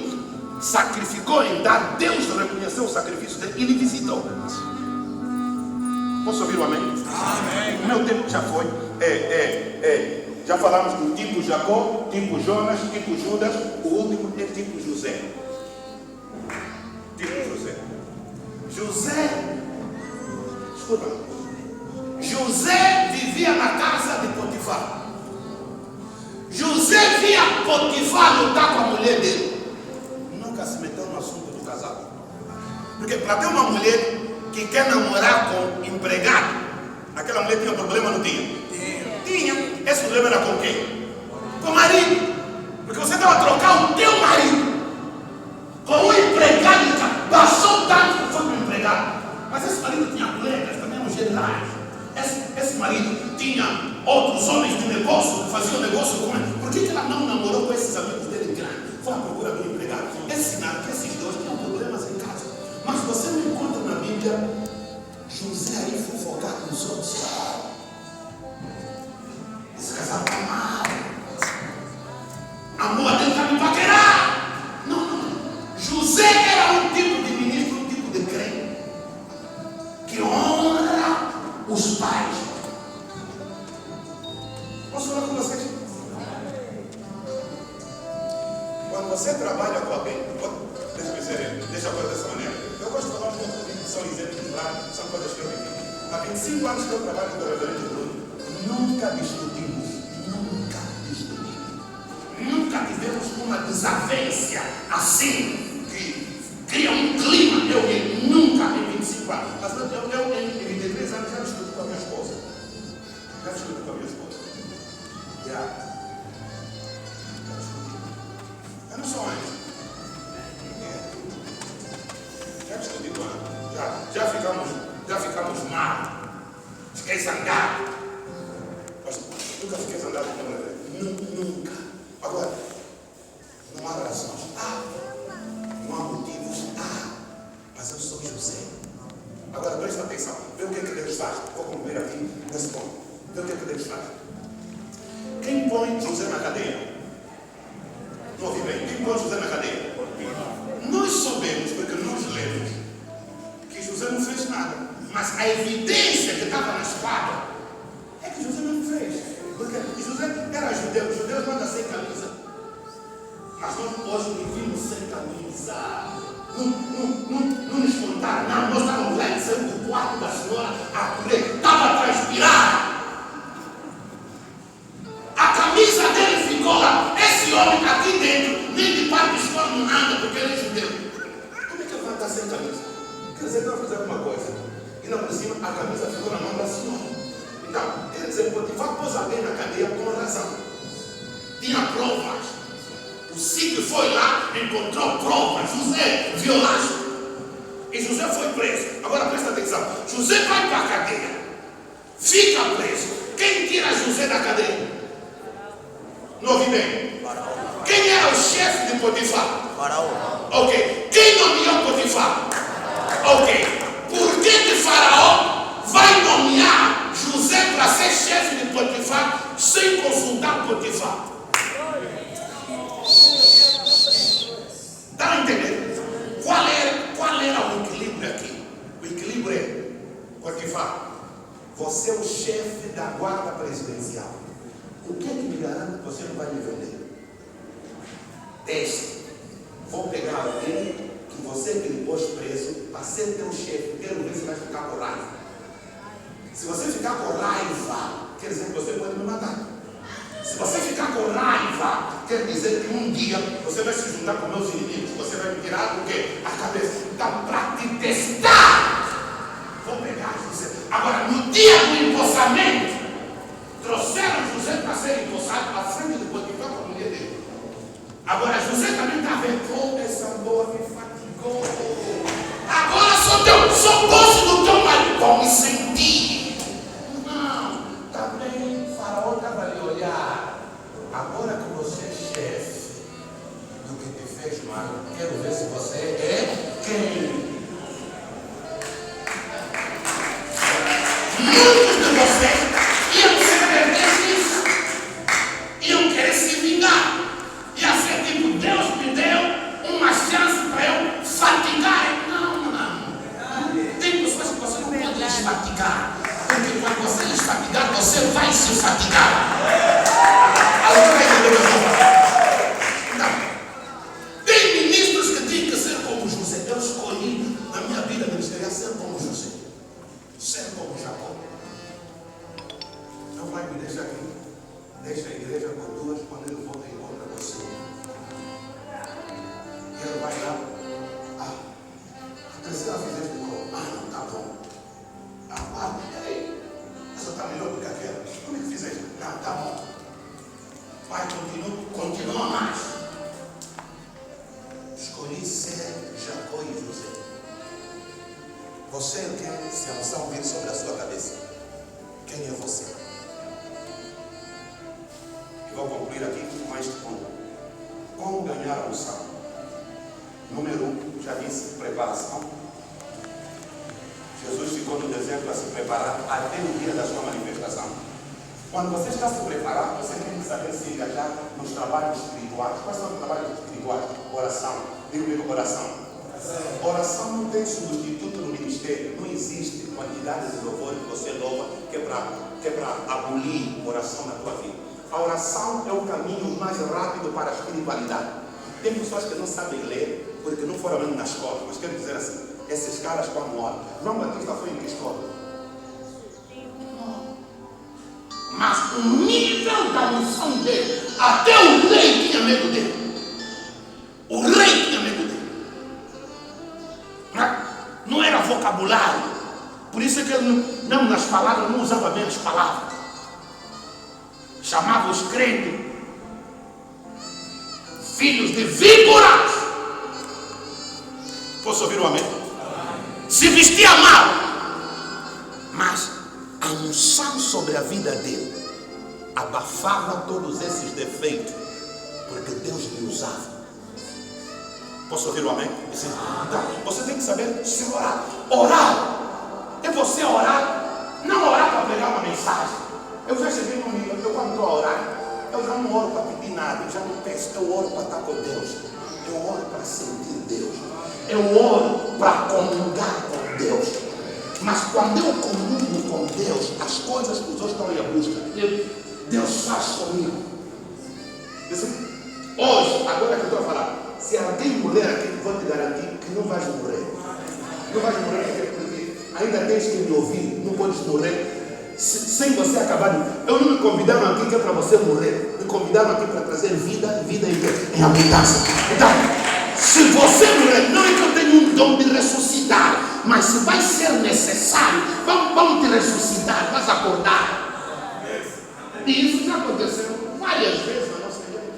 sacrificou em dar. Deus reconheceu o sacrifício dele e lhe visitou. Posso ouvir o amém? Amém. O meu tempo já foi. Já falamos do tipo Jacó, tipo Jonas, tipo Judas. O último é tipo José. Tipo José. José, escuta, José vivia na casa de Potifar. José via Potifar lutar com a mulher dele. Nunca se meteu no assunto do casal. Porque para ter uma mulher que quer namorar com empregado, aquela mulher tinha problema, não tinha? Tinha. Esse problema era com quem? Com o marido. Porque você estava a trocar o teu marido com o empregado. Passou tanto que foi para o empregado. Mas esse marido tinha colegas, também eram generais. Esse marido tinha outros homens de negócio que faziam negócio com ele. Por que ela não namorou com esses amigos dele grandes? Foi à procura do empregado. Esse sinal que esses dois tinham problemas em casa. Mas você não encontra na Bíblia José aí fofocar com os outros. Esse casal está mal. A mulher dele está me paquerar. Não. José era um tipo de ministro, um tipo de crente que honra os pais. Posso falar com vocês? Quando você trabalha com alguém, deixa eu fazer dessa maneira. Eu gosto de falar um pouco de são exemplos práticos, são coisas que eu vivi. Há 25 anos que eu trabalho com o reverendo Bruno, nunca discutimos. Nunca tivemos uma desavença assim, que cria um clima. Eu nunca em 25 anos. Mas eu em 23 anos já discuti com a minha esposa. Eu não sou anjo. Já discuti com ela. Já ficamos mal. Fiquei zangado. Mas nunca fiquei zangado com ela. Nunca. Agora, não há razões. Não há motivos. Mas eu sou José. Agora, presta atenção. Vê o que Deus faz. Vou concluir aqui nesse ponto. Vê o que Deus faz. Quem põe José na cadeia? Não ouvi bem. Quem põe José na cadeia? Nós sabemos, porque nós lemos, que José não fez nada. Mas a evidência que estava na espada é que José não fez. Porque José era judeu. Os judeus mandam sem camisa. Mas nós hoje vivimos sem camisa. Não nos contaram. Não, nós estávamos lá, saímos do quarto da senhora a correr. Estava a transpirar. A camisa dele ficou lá. Esse homem aqui dentro, nem de parte de escola não anda porque ele é judeu. Como é que ele vai estar sem camisa? Quer dizer que vai fazer alguma coisa. E não por cima, a camisa ficou na mão da senhora. Então, quer dizer, Potifar pôs alguém na cadeia com razão. Tinha provas. O Cid foi lá, encontrou provas. José violaste. E José foi preso. Agora presta atenção. José vai para a cadeia. Fica preso. Quem tira José da cadeia? Não ouvi bem. Quem era o chefe de Potifar? Faraó. Ok. Quem nomeou Potifar? Ok. Por que Faraó vai nomear José para ser chefe de Potifar sem consultar Potifar? Está entendendo? Qual era o equilíbrio aqui? O equilíbrio é: Potifar, você é o chefe da guarda presidencial. O que é que me garante que você não vai me vender? Teste. Vou pegar alguém que você que lhe pôs preso para ser teu chefe. Quero ver se vai ficar com raiva. Se você ficar com raiva, quer dizer que você pode me matar. Se você ficar com raiva, quer dizer que um dia você vai se juntar com meus inimigos. Você vai me tirar o quê? A cabeça. Então, para te testar, vou pegar José. Agora, no dia do empossamento, trouxeram José para ser empossado à frente do Potifar com a mulher dele. Agora, José também está vendo, essa boa me fatigou. Agora sou poço do teu marido. Vou me sentir. Não, também o faraó estava ali olhar. Agora que você é chefe do que te fez mal, quero ver se você é quem. Muitos de vocês iam se arrepender disso. Iam querer se vingar. Ia ser tipo, Deus me deu uma chance para eu fatigar. Não. Tem pessoas que você não pode esfatigar. Porque quando você esfatigar, você vai se fatigar. Alguém vai entender o que eu estou falando? Não. Tem ministros que têm que ser como José. Eu escolhi na minha vida ministerial ser como José. Ser como Jacó. Não vai me deixar aqui. Deixa a igreja com duas quando ele volta e encontra você. E ele vai lá. A terceira fizeste como? Não, tá bom. Peraí. Essa está melhor do que aquela. Como é que fizeste? Não, tá bom. Vai, continua mais. Escolhi ser Jacó e José. Você quer se a unção vir sobre a sua cabeça? Quem é você? E vou concluir aqui com este ponto. Como ganhar a unção? Número 1, já disse, preparação. Jesus ficou no deserto a se preparar até o dia da sua manifestação. Quando você está se preparando, você tem que saber se engajar nos trabalhos espirituais. Quais são os trabalhos espirituais? Oração. Diga comigo, oração. Oração não tem substituto no ministério. Não existe quantidade de louvor que você louva que é para abolir oração na tua vida. A oração é o caminho mais rápido para a espiritualidade. Tem pessoas que não sabem ler porque não foram mesmo na escola. Mas quero dizer assim, esses caras como oram. João Batista foi em que escola? Mas o nível da unção dele, até o rei tinha medo dele. O rei tinha medo dele. Não era vocabulário. Por isso é que ele não nas palavras, não usava menos palavras. Chamava os crentes filhos de víboras. Posso ouvir o amém? Se vestia mal, mas a unção sobre a vida dele abafava todos esses defeitos, porque Deus lhe usava. Posso ouvir o amém? Então, você tem que saber se orar. Orar é você orar, não orar para pregar uma mensagem. Eu já cheguei no nível, eu quando estou a orar, eu já não oro para pedir nada, eu já não peço, eu oro para estar com Deus, eu oro para sentir Deus, eu oro para comungar com Deus. Mas quando eu comungo com Deus, as coisas que os outros estão aí à busca, Deus faz comigo. Hoje, agora que eu estou a falar, se alguém morrer aqui, vou te garantir que não vais morrer. Não vais morrer porque ainda tens que me ouvir, não podes morrer sem você acabar. Eu não me convidaram aqui que é para você morrer, me convidaram aqui para trazer vida em abundância. Então, se você morrer, não é que eu tenho um dom de ressuscitar, mas se vai ser necessário, vamos te ressuscitar, vais acordar. E isso já aconteceu várias vezes na nossa igreja.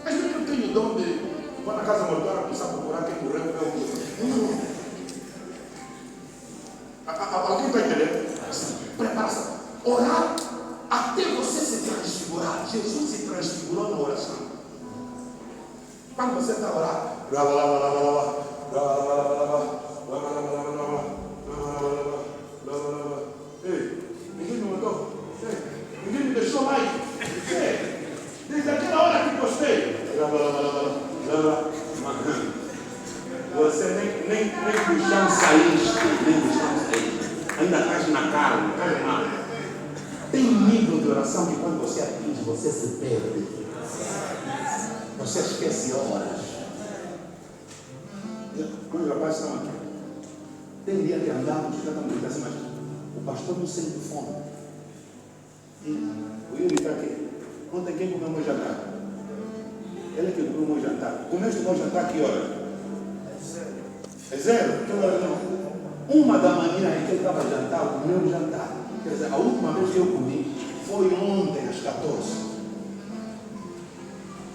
Mas eu não tenho dom de vou na casa mortuária começar a procurar quem morreu. Alguém está entendendo? Preparação. Orar até você se transfigurar. Jesus se transfigurou na oração. Quando você está a orar, ei, ninguém me mandou, ninguém me deixou mais. Desde aquela hora que postei, você nem do chão saíste, ainda estás na carne, estás mal. Tem um nível de oração que quando você atinge, você se perde. Você esquece horas. Quando os rapazes estão aqui, tem dia que andamos, já estamos assim, mas o pastor não sente fome. O Yuri está aqui. Ontem quem comeu o meu jantar? Ele é que comeu o meu jantar. Comeste o meu jantar que hora? É zero? Que hora não? 1 da manhã em que eu estava a jantar, o meu jantar. Quer dizer, a última vez que eu comi foi ontem às 14.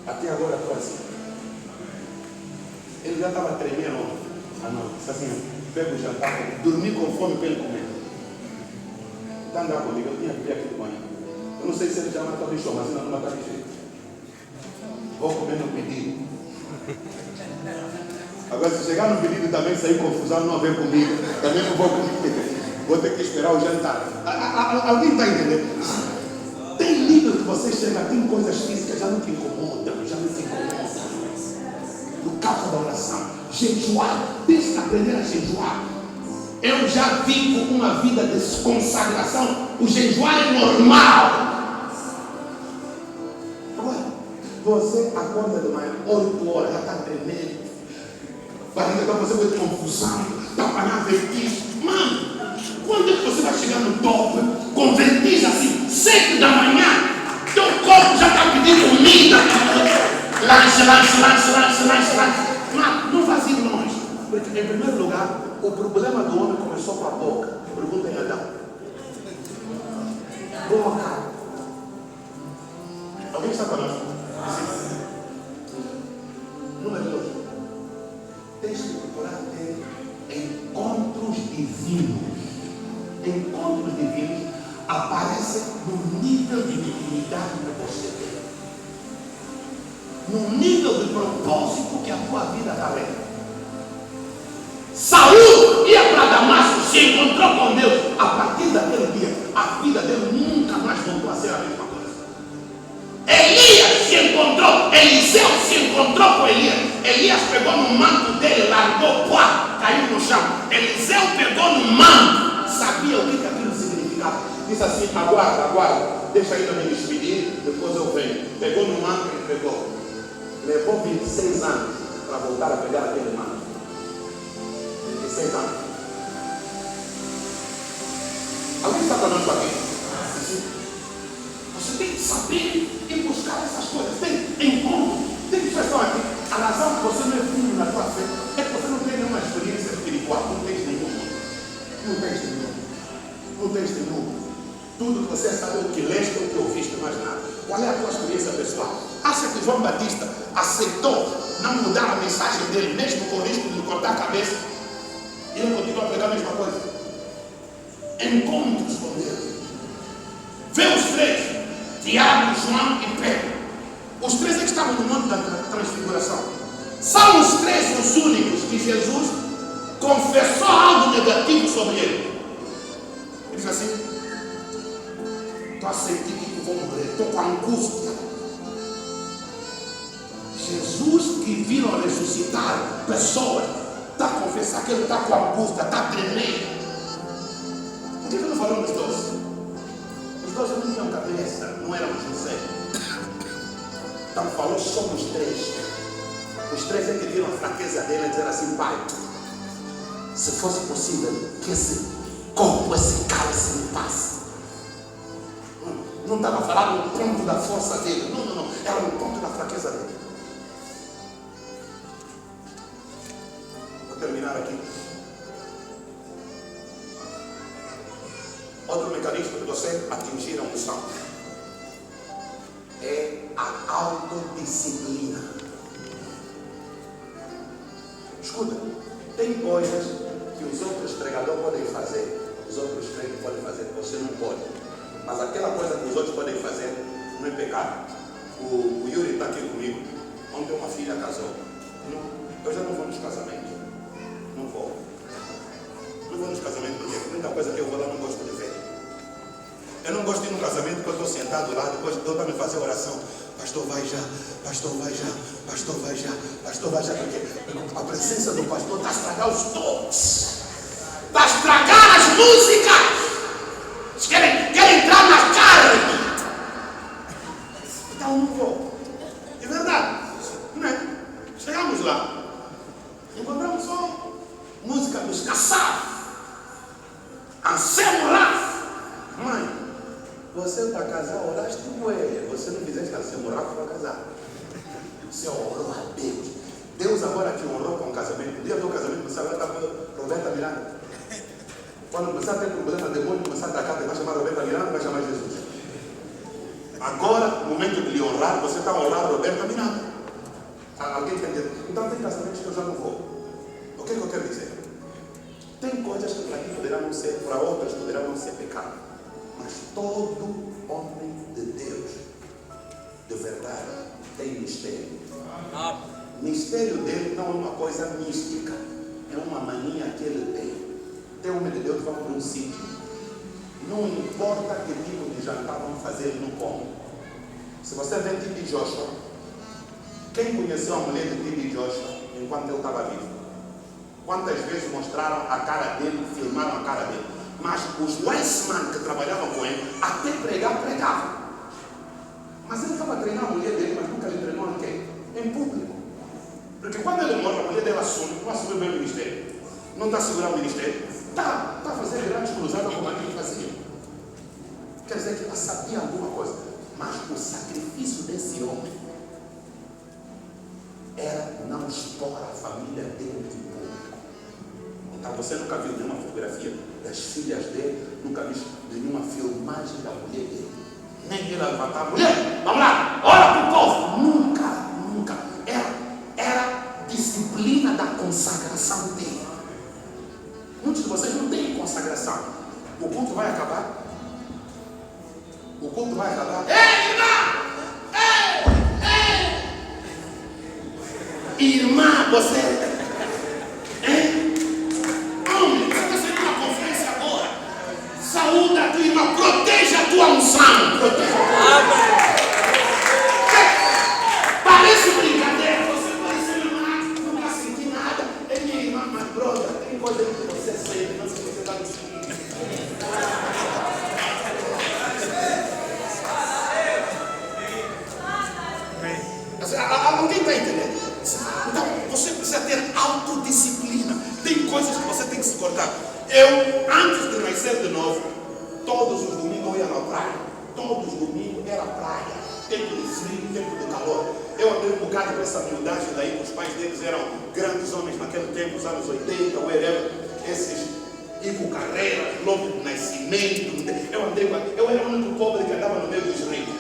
Até agora estou assim. Ele já estava tremendo ontem. Ah não, disse assim, pego o jantar, dormi com fome para ele comer. Está andando comigo, eu tinha que vir aqui com ele. Eu não sei se ele já matou o bicho, mas ainda não matou de jeito. Vou comer no pedido. Agora, se chegar no pedido também sair confusão, não haver comida, também não vou comer. Vou ter que esperar o jantar. Alguém está entendendo? Tem nível que você chega, tem coisas físicas já não te incomodam, já não te incomodam. No caso da oração, jejuar, tens que aprender a jejuar. Eu já vivo uma vida de consagração. O jejuar é normal. Agora, você acorda de manhã, 8 horas, já está tremendo. Barriga está fazendo confusão, está apanhando vertigem. Mano, quando é que você vai chegar no topo com vertigem assim, 7 da manhã? Teu corpo já está pedindo comida. Lanche. Mano, não faz ir longe. Porque, em primeiro lugar, o problema do homem começou com a boca. Perguntem a Adão. Boca. Alguém está falando? Número 2. Tens que procurar ter encontros divinos. Encontros divinos aparecem no nível de intimidade que você tem. No nível de propósito que a tua vida está lendo. Saúl ia para Damasco, se encontrou com Deus. A partir daquele dia, a vida dele nunca mais voltou a ser a mesma coisa. Elias se encontrou, Eliseu se encontrou com Elias. Elias pegou no manto dele, largou, caiu no chão. Eliseu pegou no manto, sabia o que aquilo significava. Disse assim, aguarda, deixa ainda me despedir, depois eu venho. Pegou no manto e entregou. Levou 26 anos para voltar a pegar aquele manto. 26 anos. Alguém está falando aqui? Você tem que saber e buscar essas coisas. Tem encontro. Tem pessoas aqui. A razão que você não é firme na tua fé é que você não tem nenhuma experiência espiritual. Não tens nenhuma. Tudo que você sabe é o que leste ou o que ouviste, mais nada. Qual é a tua experiência pessoal? Acha que João Batista aceitou não mudar a mensagem dele, mesmo com o risco de lhe cortar a cabeça? E ele continua a pregar a mesma coisa. Encontros com Deus. Vê os 3, Tiago, João e Pedro. Os 3 é que estavam no monte da transfiguração. São os 3 os únicos que Jesus confessou algo negativo sobre ele. Ele diz assim: estou a sentir que vou morrer, estou com angústia. Jesus que viram ressuscitar pessoas, está a confessar que ele está com angústia, está tremendo. Por que ele não falou dos 12? Os 12 não tinham cabeça, não eram José. Então falou só dos 3. Os 3 é que viram a fraqueza dele e disseram assim: pai, se fosse possível que esse corpo, esse cálice me passe. Não estava a falar no ponto da força dele. Não. Era no ponto da fraqueza dele. Vou terminar aqui. Outro mecanismo de você atingir a unção é a autodisciplina. Escuta, tem coisas que os outros pregadores podem fazer, os outros crentes podem fazer, você não pode. Mas aquela coisa que os outros podem fazer não é pecado. O Yuri está aqui comigo. Ontem uma filha casou. Eu já não vou nos casamentos. Não vou nos casamentos porque muita coisa que eu vou lá não gosto de ver. Eu não gosto de ir num casamento que eu estou sentado lá, depois de eu me fazer oração. Pastor vai já, pastor vai já, pastor vai já, pastor vai já. Porque a presença do pastor está a estragar os toques. Está a estragar as músicas. Querem entrar na carne. Então não vou. É verdade. Não é? Chegamos lá. Encontramos só música dos Kassaf. Anselmo Raf. Mãe, Você para casar, oraste bué. Você não fizeste assim, um oracle para casar. Você orou a Deus. Deus agora te honrou com o casamento. No dia do casamento, você agora está com Roberta Miranda. Quando começar a ter problema, demônio começar a atacar, vai chamar Roberta Miranda, vai chamar Jesus. Agora, no momento de lhe honrar, você está a honrar Roberta Miranda. Alguém quer dizer? Então tem casamentos que eu já não vou. O que é que eu quero dizer? Tem coisas que para ti poderão não ser, para outras poderão não ser pecado. Mas todo homem de Deus, de verdade, tem mistério. Mistério dele não é uma coisa mística, é uma mania que ele tem. Tem homem de Deus, vão para um sítio. Não importa que tipo de jantar vão fazer, ele não come. Se você vê T.B. Joshua, quem conheceu a mulher de T.B. Joshua enquanto ele estava vivo? Quantas vezes mostraram a cara dele, filmaram a cara dele? Mas os wiseman que trabalhavam com ele, até pregavam. Mas ele estava treinando a mulher dele, mas nunca lhe treinou em quem? Em público. Porque quando ele morre, a mulher dele assume, não assume bem o ministério. Não está a segurar o ministério. Está a fazer grandes cruzadas como aquele fazia. Quer dizer que ela sabia alguma coisa. Mas o sacrifício desse homem era não expor a família dele em público. Então você nunca viu nenhuma fotografia das filhas dele, nunca viu nenhuma filmagem da mulher dele. Nem ele levantar a mulher, vamos lá, ora para o povo. Nunca. Era disciplina da consagração dele. Muitos de vocês não têm consagração. O culto vai acabar. Ei, irmã! Ei! Irmã, você... Homem, você está saindo uma conferência agora. Saúda a tua irmã, proteja a tua unção. Proteja a tua unção. Parece brincadeira. Você parece irmã, não está sentindo nada. É minha irmã, mas brother, tem coisa que você sente, não sei se você está no espírito. Alguém está entendendo? Então, você precisa ter autodisciplina. Tem coisas que você tem que se cortar. Eu, antes de nascer de novo, todos os domingos eu ia na praia. Todos os domingos era praia. Tempo de frio, tempo de calor. Eu andei um bocado com essa miudagem daí, que os pais deles eram grandes homens naquele tempo, os anos 80, whatever. Esses Ivo Carreira, Lobo do Nascimento. Eu era o único pobre que andava no meio dos ricos.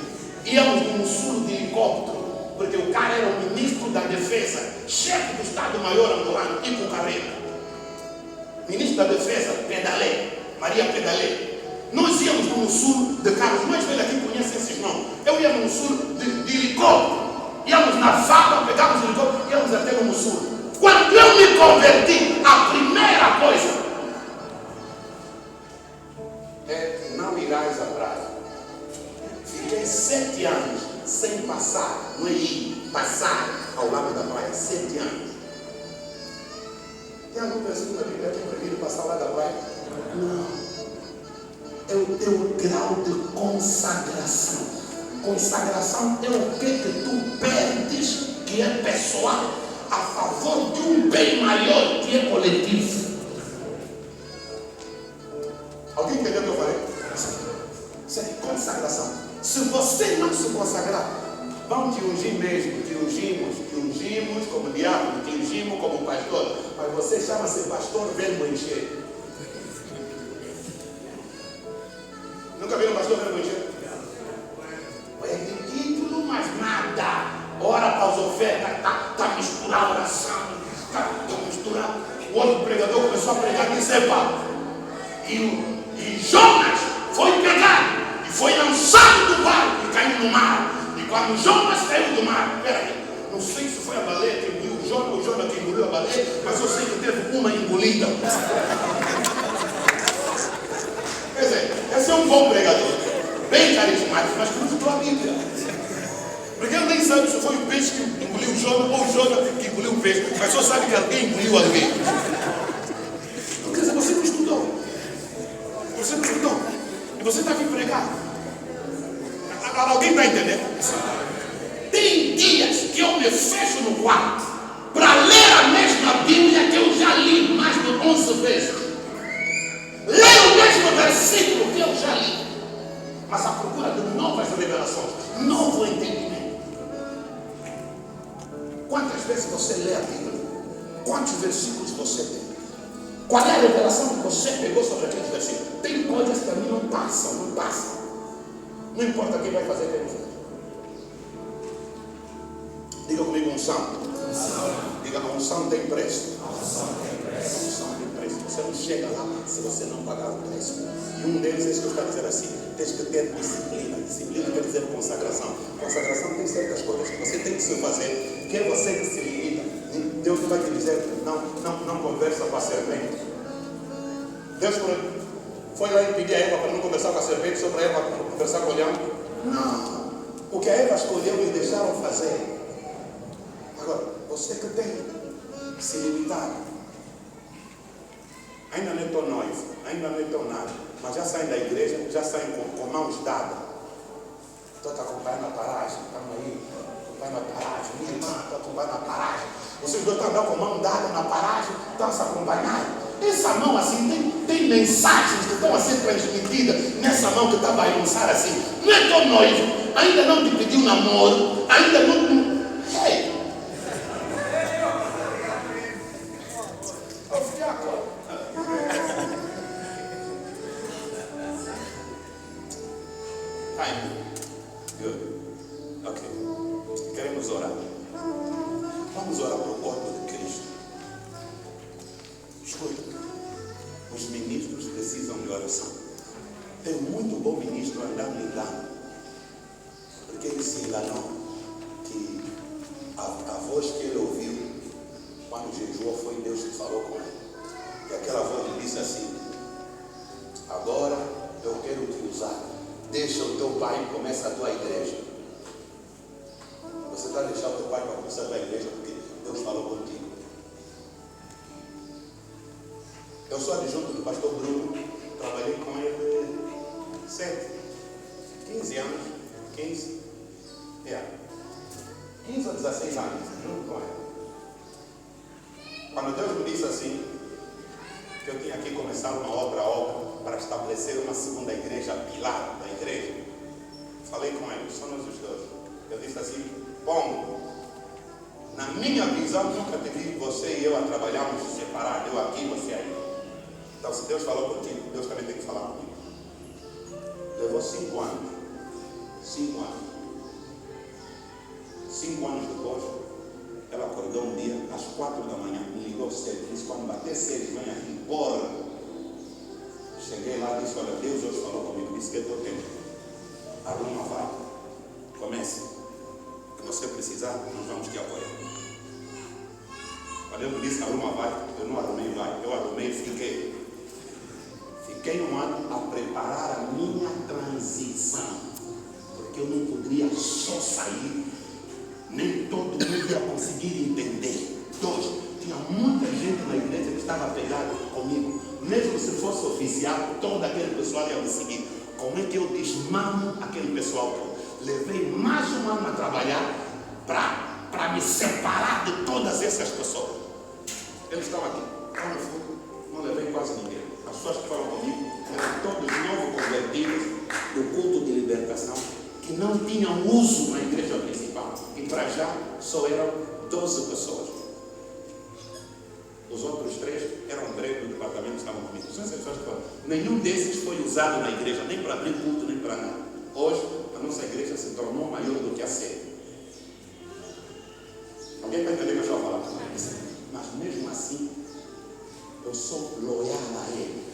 Íamos no sul de helicóptero. Porque o cara era o ministro da defesa, chefe do Estado-Maior angolano, Ivo Carreira. Ministro da defesa, Maria Pedalé. Nós íamos no sul de carros, mais velho aqui conhece esses nomes. Eu ia no sul de helicóptero. Íamos na fábrica, pegávamos o helicóptero, íamos até no sul. Quando eu me converti, a primeira coisa é: não irás à praia. Fiquei 7 anos sem passar, não é ir, passar ao lado da praia, 7 anos. Tem algum versículo na Bíblia que prefere passar ao lado da praia? Não. É o teu grau de consagração. Consagração é o que tu perdes, que é pessoal, a favor de um bem maior, que é coletivo. Alguém entendeu o que eu falei? Isso é consagração. Se você não se consagrar, vão te ungir mesmo, te ungimos como diácono, te ungimos como pastor, mas você chama-se pastor verbo encher. Nunca viram pastor verbo encher? É de título, mas nada. Ora para as ofertas, está misturado oração, está misturado. O outro pregador começou a pregar e disse: epa, e Jonas foi pegar. Foi lançado do barco e caiu no mar. E quando Jonas caiu do mar, peraí, não sei se foi a baleia que engoliu o Jonas ou o Jonas que engoliu a baleia, mas eu sei que teve uma engolida. Quer dizer, esse é um bom pregador, bem carismático, mas que não estudou a Bíblia. Porque ele nem sabe se foi o peixe que engoliu o Jonas ou o Jonas que engoliu o peixe, mas só sabe que alguém engoliu alguém. Então, quer dizer, você não estudou. Você não estudou. E você está vindo pregar. Alguém está entendendo? Tem dias que eu me fecho no quarto para ler a mesma Bíblia que eu já li mais de 11 vezes. Leio o mesmo versículo que eu já li. mas à procura de novas revelações, novo entendimento. Quantas vezes você lê a Bíblia? Quantos versículos você tem? Qual é a revelação que você pegou sobre aqueles versículos? Tem coisas que a mim não passam. Não importa quem vai fazer, quem vai fazer. Diga comigo, unção. Diga, a unção tem preço. A unção tem preço. Você não chega lá se você não pagar o preço. E um deles é isso que eu estou dizendo assim: tens que ter disciplina. Disciplina quer dizer consagração. Consagração tem certas coisas que você tem que se fazer, que é você que se limita. Deus não vai te dizer, não conversa com a serpente. Deus foi lá e pediu a Eva para não conversar com a serpente, só para Eva conversar com o leão. Não. O que a Eva escolheu e deixaram fazer. Agora, você que tem que se limitar. Ainda não é tão noivo, ainda não é tão nada, mas já saem da igreja, já saem com mãos dadas. Estou te acompanhando na paragem, estamos aí, acompanhando na paragem, minha irmã, estou acompanhando na paragem. Vocês dois estão andando com mão dada na paragem, estão se acompanhando. Essa mão assim, tem mensagens que estão a ser transmitidas nessa mão que está a balançar assim. Não é tão noivo, ainda não te pediu namoro, ainda não. Hey! Queremos orar. Vamos orar para o corpo de Cristo. Escuta, os ministros precisam de oração. Tem muito bom ministro andando me engano, porque ele se enganou que a voz que ele ouviu quando jejuou foi Deus que falou com ele. E aquela voz lhe disse assim: agora eu quero te usar. Deixa o teu pai e começa a tua igreja. Você está deixando o teu pai para começar a tua igreja porque Deus falou contigo. Eu sou adjunto do pastor Bruno. Trabalhei com ele 15 anos. 15 ou 16 anos junto com ele. Quando Deus me disse assim, que eu tinha que começar uma obra para estabelecer uma segunda igreja, pilar da igreja, falei com ele, somos os dois. Eu disse assim: bom, na minha visão nunca te vi você e eu a trabalharmos separados, eu aqui, você aí. Então se Deus falou contigo, Deus também tem que falar comigo. Levou 5 anos. 5 anos. 5 anos depois, ela acordou um dia, às 4 da manhã, me ligou cedo, disse: quando bater 6, vem aqui, bora. Cheguei lá e disse: olha, Deus hoje falou comigo, disse que é teu tempo. Arruma, vai. Comece. O que você precisar, nós vamos te apoiar. Quando eu me disse arruma, vai, eu não arrumei, vai. Eu arrumei e fiquei. Fiquei um ano a preparar a minha transição. Porque eu não poderia só sair. Nem todo mundo ia conseguir entender. 2, tinha muita gente na igreja que estava pegada comigo. Mesmo se fosse oficial, todo aquele pessoal ia me seguir. Como é que eu desmamo aquele pessoal todo? Levei mais um ano a trabalhar para me separar de todas essas pessoas. Eles estão aqui, estão no fundo, não levei quase ninguém. As pessoas que foram comigo eram todos novos convertidos do culto de libertação, que não tinham uso na igreja principal. E para já só eram 12 pessoas. Os outros 3 eram obreiros do departamento que estavam comigo. Nenhum desses foi usado na igreja, nem para abrir culto, nem para nada. Hoje, a nossa igreja se tornou maior do que a sede. Alguém vai entender o que eu estou falando? Mas mesmo assim, eu sou loyal a ele.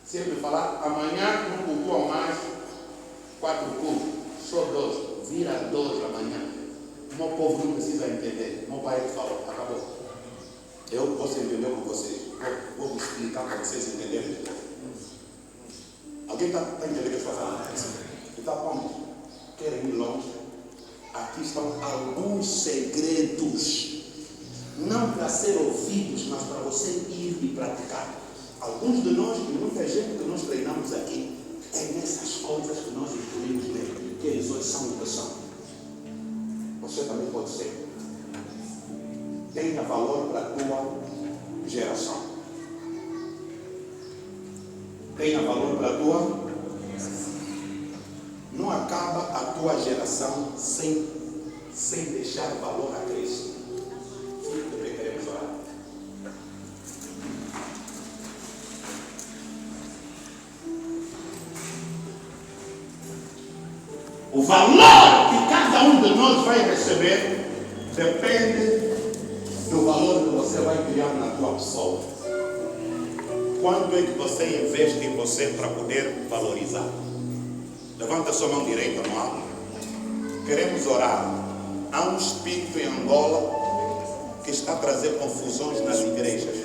Se ele me falar, amanhã não cultuam mais 4 cultos, só 12, vira 12 amanhã. O meu povo não precisa entender. Meu pai falou, acabou. Você entendeu com vocês? Vou explicar para vocês entenderem depois. Alguém está entendendo o que eu estou falando? Então, vamos. Querem ir longe? Aqui estão alguns segredos. Não para ser ouvidos, mas para você ir e praticar. Alguns de nós, e muita gente que nós treinamos aqui, é nessas coisas que nós instruímos nele, que eles hoje são o que são. Você também pode ser. Tenha valor para a tua geração. Tenha valor para a tua. acaba a tua geração sem deixar valor a Cristo. Também queremos orar. O valor que cada um de nós vai receber depende do valor que você vai criar na tua pessoa. Quanto é que você investe em você para poder valorizar? Levanta a sua mão direita no alto. Queremos orar. Há um espírito em Angola que está a trazer confusões nas igrejas.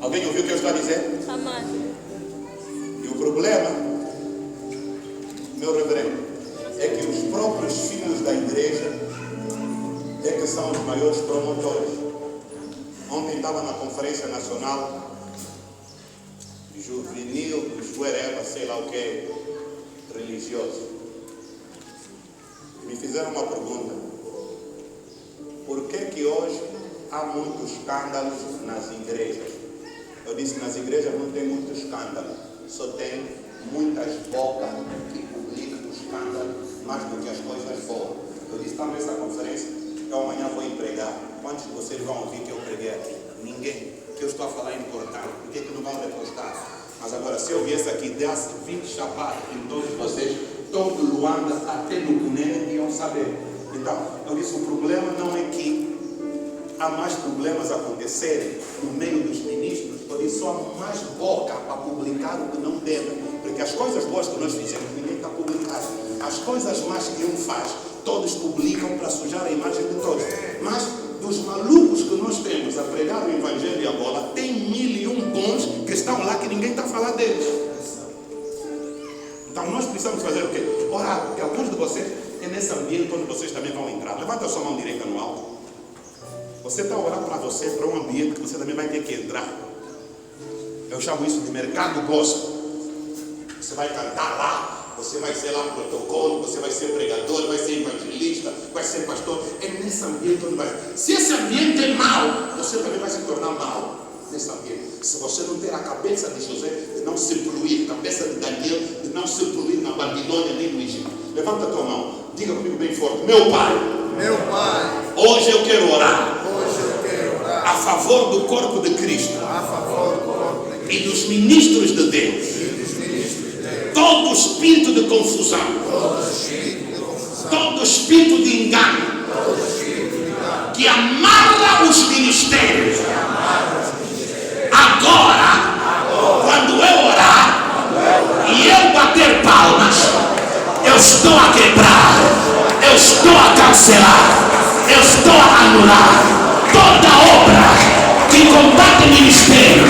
Alguém ouviu o que eu estou a dizer? Amém. E o problema, meu reverendo, é que os próprios filhos da igreja é que são os maiores promotores. Ontem estava na Conferência Nacional Juvenil, dos Uereba, sei lá o que, religioso. Me fizeram uma pergunta. Por que hoje há muitos escândalos nas igrejas? Eu disse que nas igrejas não tem muito escândalo, só tem muitas bocas que publicam o escândalo mais do que as coisas boas. Eu disse, está nessa conferência, eu amanhã vou empregar. Quantos de vocês vão ouvir que eu preguei aqui? Ninguém. O que eu estou a falar é importante. Por que não vão repostar? Mas agora, se eu viesse aqui e desse 20 chapados em todos vocês, todo Luanda, até no Cunene, iam saber. Então, eu disse, o problema não é que há mais problemas a acontecerem no meio dos ministros, por isso há mais boca para publicar o que não deve. Porque as coisas boas que nós fizemos, ninguém está publicando. As coisas más que um faz, todos publicam para sujar a imagem de todos. Mas dos malucos que nós temos a pregar o Evangelho agora, tem 1001 bons que estão lá que ninguém está a falar deles. Então nós precisamos fazer o quê? Orar, porque alguns de vocês é nesse ambiente onde vocês também vão entrar. Levanta a sua mão direita no alto. Você está a orar para você, para um ambiente que você também vai ter que entrar. Eu chamo isso de mercado gospel. Você vai cantar lá. Você vai ser lá protocolo, você vai ser pregador, vai ser evangelista, vai ser pastor. É nesse ambiente onde vai. Se esse ambiente é mau, você também vai se tornar mau nesse ambiente. Se você não ter a cabeça de José, de não se poluir, a cabeça de Daniel, de não se poluir na Babilônia nem no Egito. Levanta a tua mão, diga comigo bem forte: meu Pai, hoje eu quero orar a favor do corpo de Cristo e dos ministros de Deus. Todo espírito de confusão, todo espírito de engano, que amarra os ministérios, agora, quando eu orar e eu bater palmas, eu estou a quebrar, eu estou a cancelar, eu estou a anular toda obra que combate o ministério.